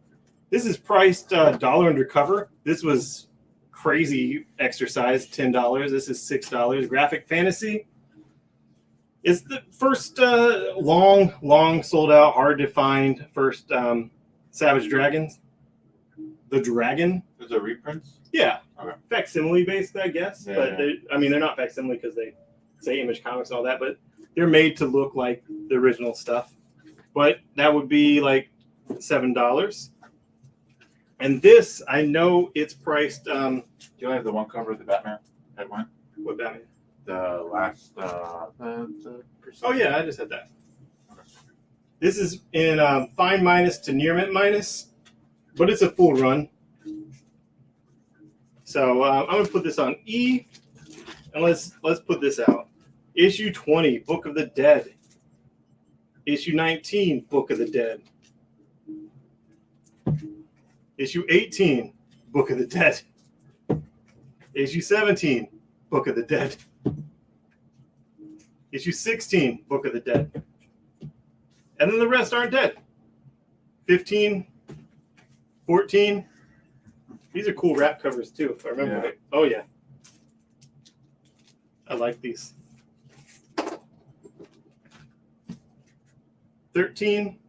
This is priced $1 under cover. This was crazy exercise, $10. This is $6. Graphic Fantasy is the first long sold out, hard to find first Savage Dragons. The Dragon. Those are reprints? Yeah. Okay. Facsimile based, I guess. Yeah, But they're not facsimile because they say Image Comics and all that, but they're made to look like the original stuff. But that would be like $7. And this, I know it's priced. Do you have the one cover of the Batman that went? What Batman? The last. Oh yeah, I just had that. This is in fine minus to near mint minus, but it's a full run. So I'm gonna put this on E, and let's put this out. Issue 20, Book of the Dead. Issue 19, Book of the Dead. Issue 18, Book of the Dead. Issue 17, Book of the Dead. Issue 16, Book of the Dead. And then the rest aren't dead. 15, 14. These are cool wrap covers too, if I remember right. Oh yeah. I like these. 13,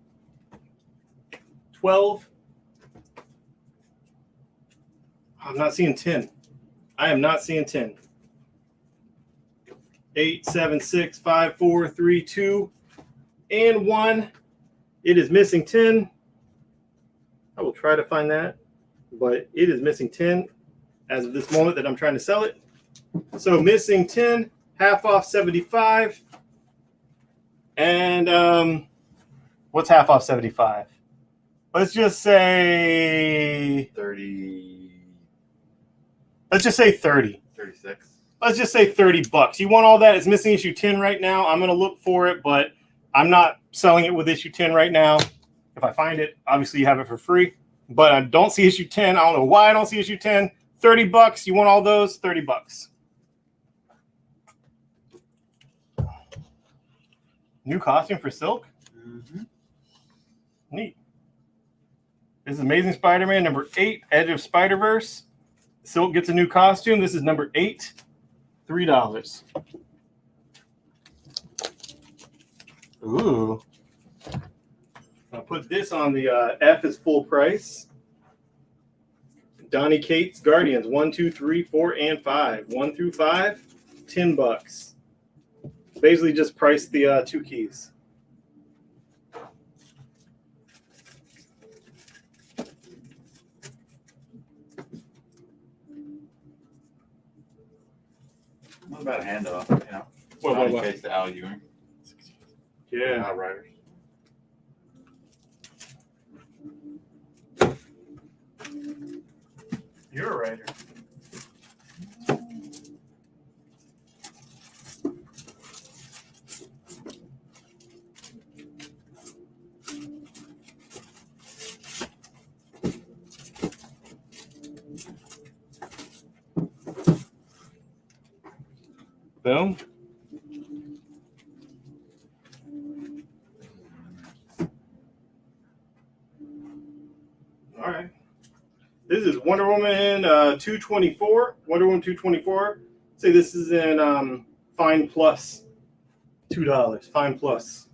12. I'm not seeing 10. I am not seeing 10. 8, 7, 6, 5, 4, 3, 2, and 1. It is missing 10. I will try to find that, but it is missing 10 as of this moment that I'm trying to sell it. So missing 10, half off 75. And what's half off 75? Let's just say 30. Let's just say 30. 36. Let's just say $30. You want all that? It's missing issue 10 right now. I'm going to look for it, but I'm not selling it with issue 10 right now. If I find it, obviously you have it for free. But I don't see issue 10. I don't know why I don't see issue 10. $30. You want all those? $30. New costume for Silk? Mm-hmm. Neat. This is Amazing Spider-Man number 8, Edge of Spider-Verse. Silk gets a new costume. This is number 8, $3. Ooh. I'll put this on the F is full price. Donny Cates Guardians 1, 2, 3, 4, and 5. 1 through 5, $10. Basically just priced the 2 keys. What about a handoff? You know, What? Case to Al Ewing. Yeah. Outriders. You're a writer. Boom. All right. This is Wonder Woman 224. Wonder Woman 224. Say this is in Fine Plus. $2. Fine Plus.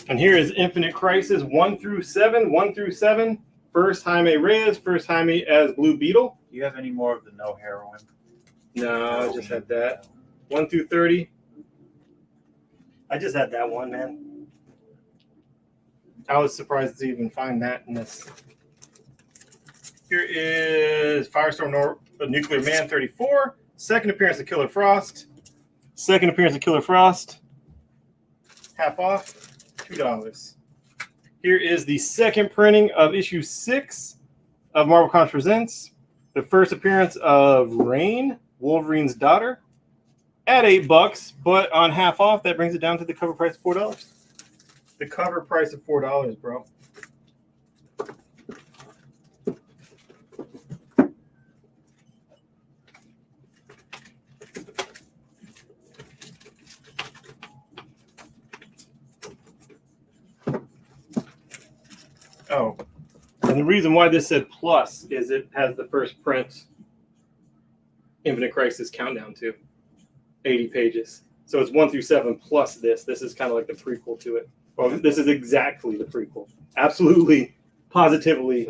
And here is Infinite Crisis 1 through 7. 1 through 7. First Jaime Reyes. First Jaime as Blue Beetle. Do you have any more of the no heroin? No, I just had that. 1 through 30. I just had that one, man. I was surprised to even find that in this. Here is Firestorm Nuclear Man 34. Second appearance of Killer Frost. Second appearance of Killer Frost. Half off. $2. Here is the second printing of issue 6 of Marvel Comics Presents. The first appearance of Rain, Wolverine's daughter, at $8, but on half off, that brings it down to the cover price of $4. The cover price of $4, bro. Oh, and the reason why this said plus is it has the first print Infinite Crisis countdown to 80 pages. So it's 1 through 7 plus this. This is kind of like the prequel to it. Well, this is exactly the prequel. Absolutely, positively.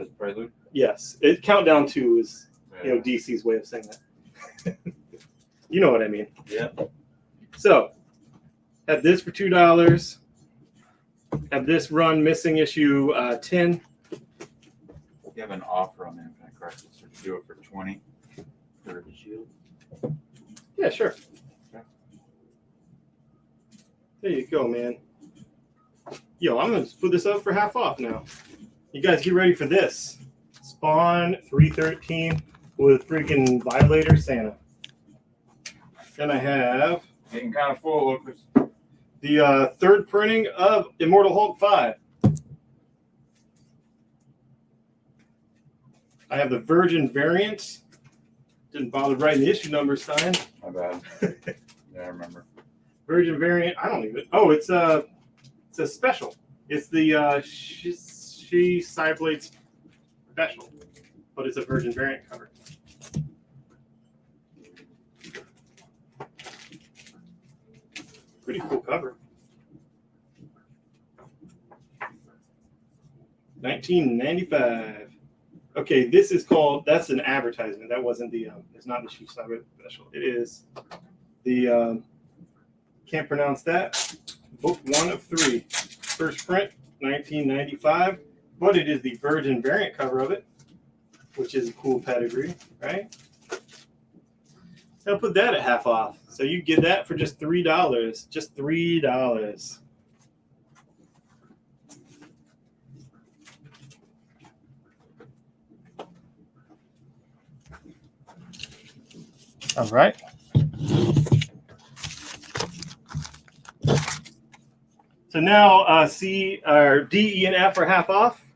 Yes. It countdown 2 is DC's way of saying that. You know what I mean. Yeah. So have this for $2. Have this run missing issue 10. You have an offer on the Infinite Crisis, so you do it for 20 for the Shield. Yeah, sure. Okay. There you go, man. Yo, I'm going to put this up for half off now. You guys get ready for this. Spawn 313 with freaking Violator Santa. Then I have Getting kind of full, Lucas. the third printing of Immortal Hulk 5. I have the Virgin variant. Didn't bother writing the issue number, Stein. My bad. Yeah, I remember. Virgin variant. I don't even. Oh, it's a special. It's the she Cyblade special, but it's a Virgin variant cover. Pretty cool cover. 1995. Okay, this is called. That's an advertisement. That wasn't the. It's not the She Cyblade special. It is the. Can't pronounce that. Book 1 of 3. First print, 1995. But it is the Virgin variant cover of it, which is a cool pedigree, right? I'll put that at half off. So you get that for just $3. Just $3. All right. So now C or D, E, and F are half off.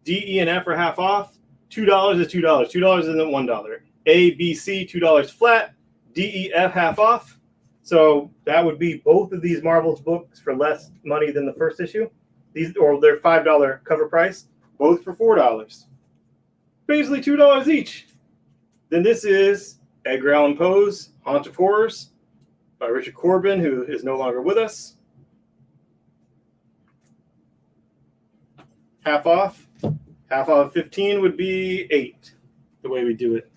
D, E, and F are half off. $2 is $2. $2 isn't $1. A, B, C, $2 flat. D, E, F half off. So that would be both of these Marvel's books for less money than the first issue. These, or their $5 cover price, both for $4. Basically $2 each. Then this is Edgar Allan Poe's Haunt of Horrors by Richard Corbin, who is no longer with us. Half off. Half off 15 would be 8, the way we do it.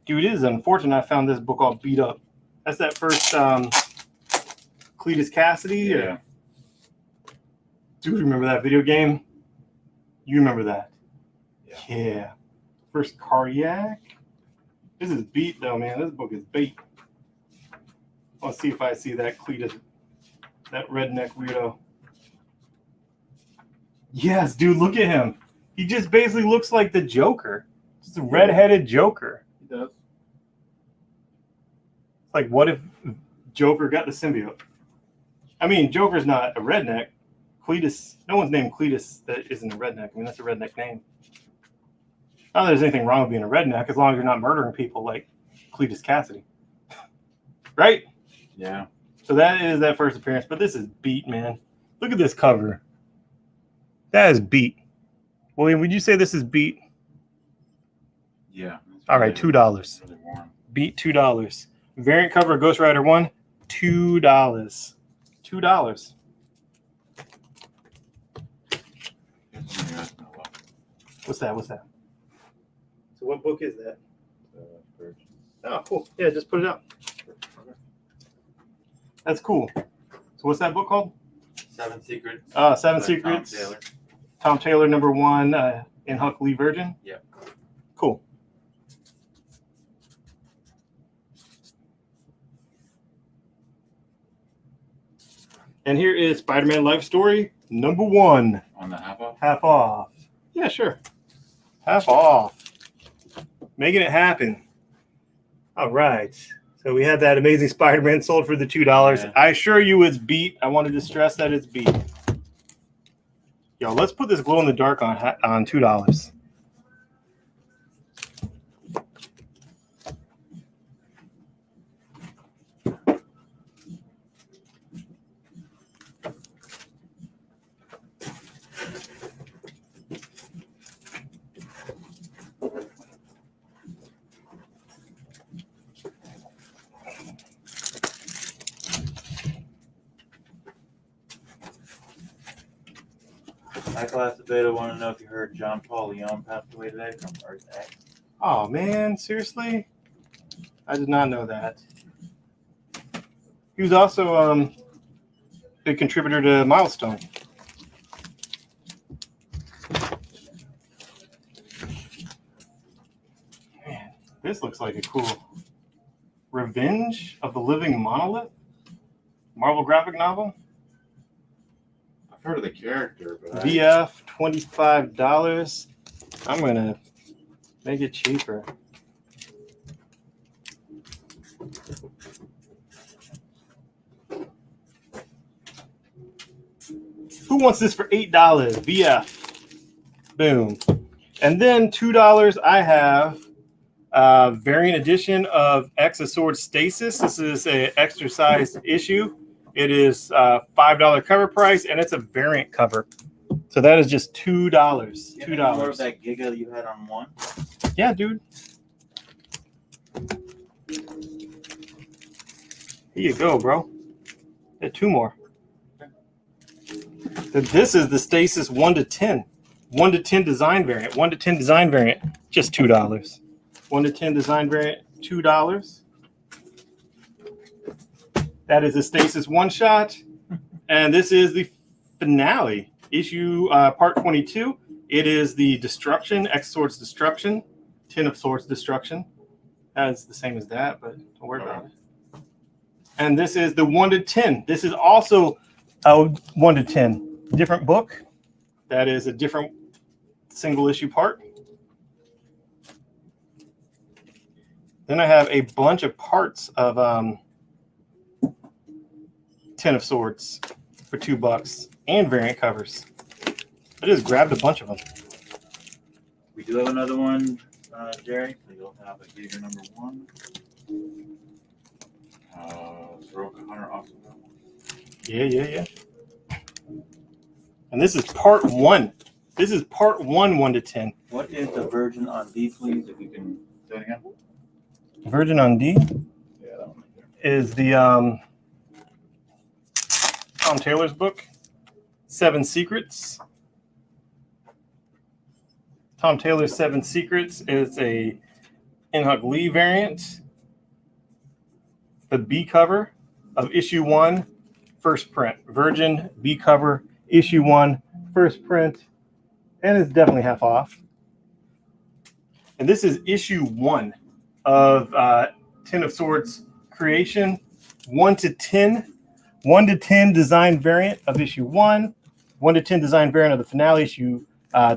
Dude, it is unfortunate I found this book all beat up. That's that first Cletus Cassidy? Yeah. Or... Dude, remember that video game? You remember that? Yeah. First Cardiac? This is beat, though, man. This book is beat. Let's see if I see that Cletus, that redneck weirdo. Yes, dude, look at him. He just basically looks like the Joker. Just a redheaded Joker. He does. Like, what if Joker got the symbiote? I mean, Joker's not a redneck. Cletus. No one's named Cletus that isn't a redneck. I mean, that's a redneck name. Not that there's anything wrong with being a redneck as long as you're not murdering people like Cletus Cassidy. Right? Yeah. So that is that first appearance. But this is beat, man. Look at this cover. That is beat. William, would you say this is beat? Yeah. All right, $2. Really warm. Beat $2. Variant cover of Ghostrider 1, $2. $2. What's that? What's that? So what book is that? Oh, cool. Yeah, just put it up. That's cool. So what's that book called? 7 Secrets. Seven by Secrets. Tom Taylor. Tom Taylor, #1, in Huck Lee Virgin. Yep. Cool. And here is Spider-Man Life Story #1. On the half off? Half off. Yeah, sure. Half off. Making it happen. All right. So we had that Amazing Spider-Man sold for the $2. Yeah. I assure you it's beat. I wanted to stress that it's beat. Yo, let's put this glow in the dark on $2. Michael Acevedo want to know if you heard John Paul Leon passed away today from Earth X. Oh man, seriously? I did not know that. He was also a contributor to Milestone. Man, this looks like a cool Revenge of the Living Monolith Marvel graphic novel. I've heard of the character, but VF $25. I'm gonna make it cheaper. Who wants this for $8? VF. Boom. And then $2, I have variant edition of X of Swords Stasis. This is an extra sized issue. It is $5 cover price, and it's a variant cover. So that is just $2. $2. More of that Giga you had on one. Yeah, dude. Here you go, bro. Get 2 more. This is the Stasis 1 to 10. 1 to 10 design variant. 1 to 10 design variant. Just $2. 1 to 10 design variant. $2. That is a Stasis one shot. And this is the finale. Issue part 22. It is the Destruction, X Swords Destruction. 10 of Swords Destruction. That's the same as that, but don't worry about it. And this is the 1 to 10. This is also a 1 to 10. Different book. That is a different single issue part. Then I have a bunch of parts of 10 of Swords for $2 and variant covers. I just grabbed a bunch of them. We do have another one, Jerry. So you'll have a Giga #1. Soroka Hunter also got one. Yeah. And this is part 1. This is part 1, 1 to 10. What is the Virgin on D, please? If you can say it again. Virgin on D Yeah, that one right there. is the Tom Taylor's book, 7 Secrets. Tom Taylor's 7 Secrets is a Inhuck Lee variant. The B cover of issue 1, first print. Virgin B cover, issue 1, first print. And it's definitely half off. And this is issue 1 of 10 of Swords creation. 1 to 10. 1 to 10 design variant of issue 1. 1 to 10 design variant of the finale, issue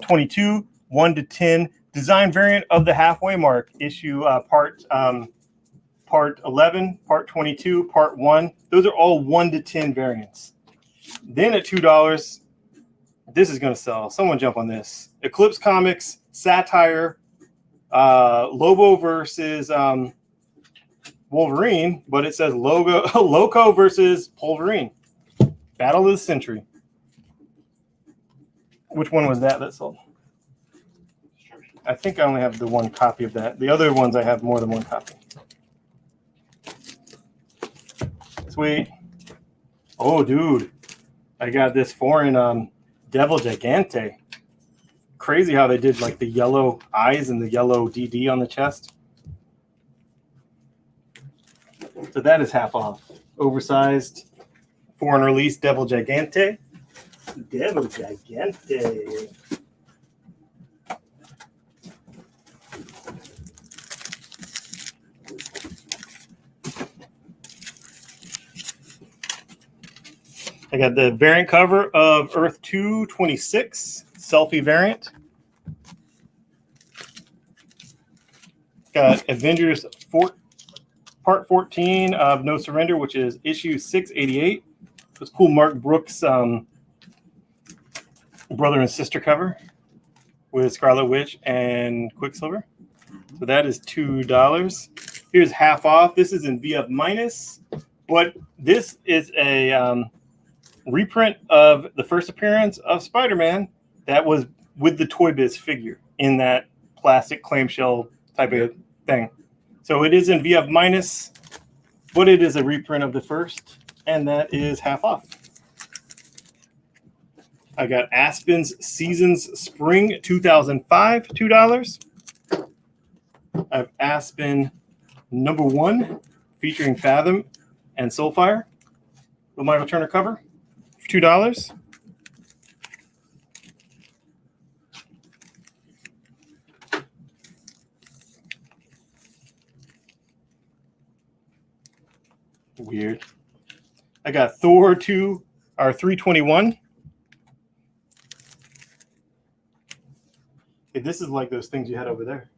22. 1 to 10 design variant of the halfway mark, issue part 11, part 22, part 1. Those are all 1 to 10 variants. Then at $2, This is going to sell. Someone jump on this. Eclipse Comics, satire, Lobo versus Wolverine, but it says Loco versus Wolverine. Battle of the Century. Which one was that sold? I think I only have the one copy of that. The other ones I have more than one copy. Sweet. Oh, dude. I got this foreign Devil Gigante. Crazy how they did like the yellow eyes and the yellow DD on the chest. So that is half off. Oversized foreign release Devil Gigante. Devil Gigante. I got the variant cover of Earth 226, selfie variant. Got Avengers Part 14 of No Surrender, which is issue 688. It's cool Mark Brooks brother and sister cover with Scarlet Witch and Quicksilver. So that is $2. Here's half off. This is in VF minus, but this is a reprint of the first appearance of Spiderman that was with the Toy Biz figure in that plastic clamshell type of thing. So it is in VF minus, but it is a reprint of the first, and that is half off. I got Aspen's Seasons Spring 2005, $2. I have Aspen #1 featuring Fathom and Soulfire, the Michael Turner cover. $2. Weird. I got Thor 321. Okay, this is like those things you had over there.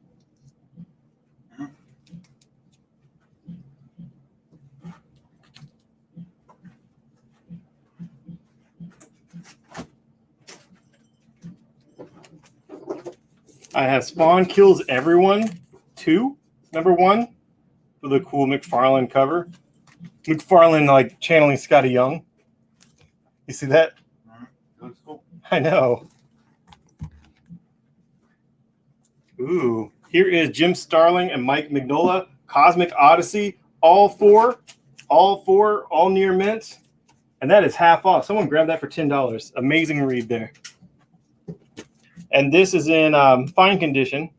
I have Spawn Kills Everyone 2, #1, with a cool McFarlane cover. McFarlane like channeling Scotty Young. You see that? Looks cool. I know. Ooh, here is Jim Starling and Mike Mignola, Cosmic Odyssey, all four, all near mint, and that is half off. Someone grab that for $10. Amazing read there. And this is in fine condition,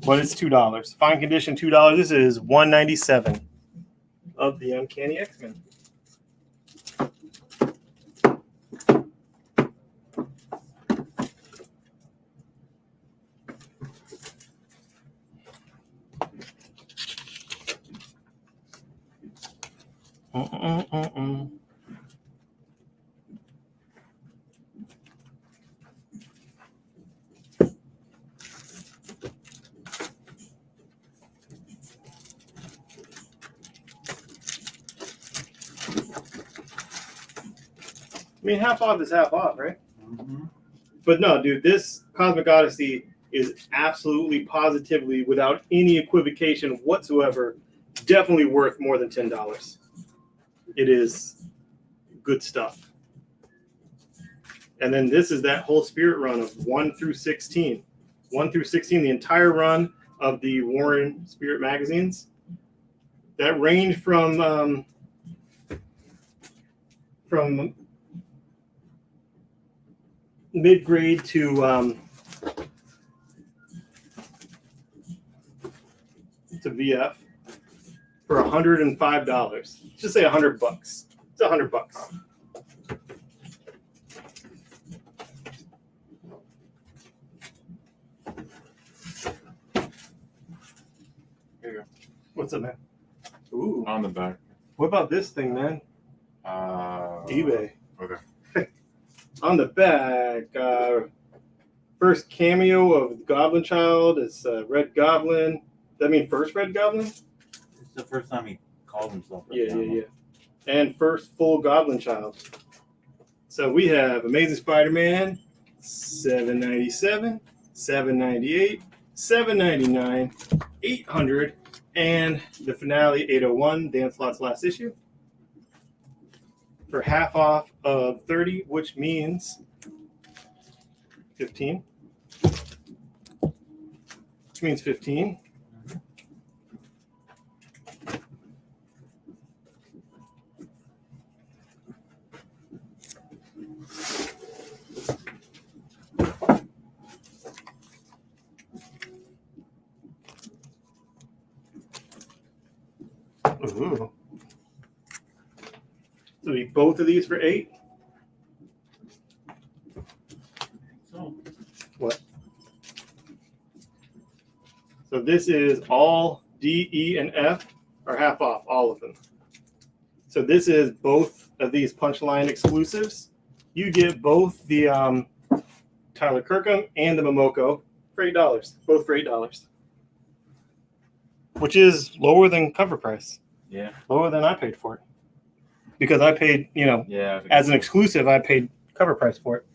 but it's $2. Fine condition, $2. This is $197 of the Uncanny X-Men. I mean, half off is half off, right? Mm-hmm. But no, dude, this Cosmic Odyssey is absolutely, positively, without any equivocation whatsoever, definitely worth more than $10. It is good stuff. And then this is that whole Spirit run of 1 through 16. 1 through 16, the entire run of the Warren Spirit magazines. That range from mid-grade to VF for $105. Just say $100. It's $100. Here you go. What's up, man? Ooh. On the back. What about this thing, man? eBay. Okay. On the back, first cameo of Goblin Child. It's Red Goblin. Does that mean first Red Goblin? It's the first time he called himself. Yeah. And first full Goblin Child. So we have Amazing Spider-Man, $797, $798, $799, $800, and the finale, $801, Dan Slott's last issue, for half off of 30, which means 15. Which means 15. Ooh. So we both of these for 8. So, What? So this is all D, E, and F are half off, all of them. So this is both of these Punchline exclusives. You get both the Tyler Kirkham and the Momoko for $8. Both for $8. Which is lower than cover price. yeah. Lower than I paid for it. Because I paid, Yeah. as an exclusive, I paid cover price for it.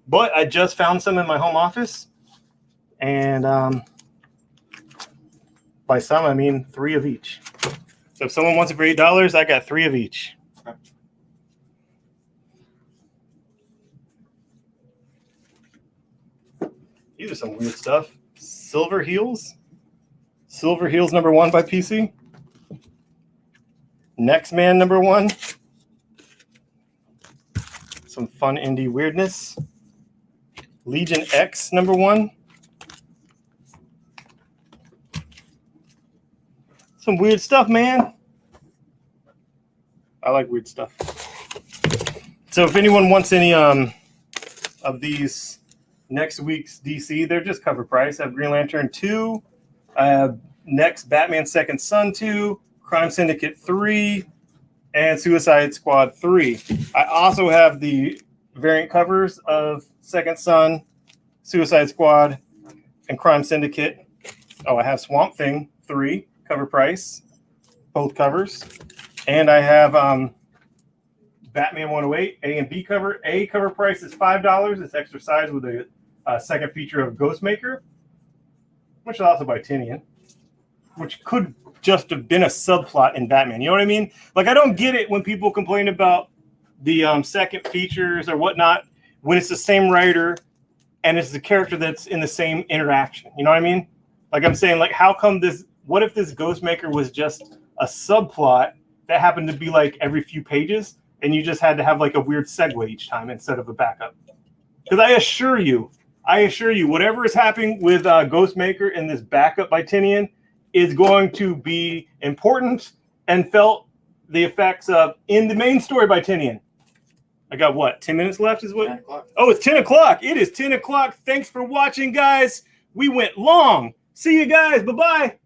But I just found some in my home office. And by some, I mean 3 of each. So if someone wants it for $8, I got 3 of each. Okay. These are some weird stuff. Silver Heels. Silver Heels #1 by PC. Next Man #1. Some fun indie weirdness. Legion X #1. Some weird stuff, man. I like weird stuff. So if anyone wants any of these next week's DC, they're just cover price. I have Green Lantern 2. I have next Batman Second Son 2, Crime Syndicate 3, and Suicide Squad 3. I also have the variant covers of Second Son, Suicide Squad, and Crime Syndicate. Oh, I have Swamp Thing 3, cover price, both covers. And I have Batman 108, A and B cover. A cover price is $5. It's extra size with a second feature of Ghostmaker, which is also by Tinian, which could just have been a subplot in Batman. You know what I mean? Like, I don't get it when people complain about the second features or whatnot when it's the same writer and it's the character that's in the same interaction. You know what I mean? Like, I'm saying, like, how come this? What if this Ghostmaker was just a subplot that happened to be like every few pages, and you just had to have like a weird segue each time instead of a backup? Because I assure you, whatever is happening with Ghostmaker in this backup by Tinian is going to be important and felt the effects of in the main story by Tinian. I got what, 10 minutes left is what? 10 o'clock. Oh, it's 10 o'clock. It is 10 o'clock. Thanks for watching, guys. We went long. See you guys. Bye-bye.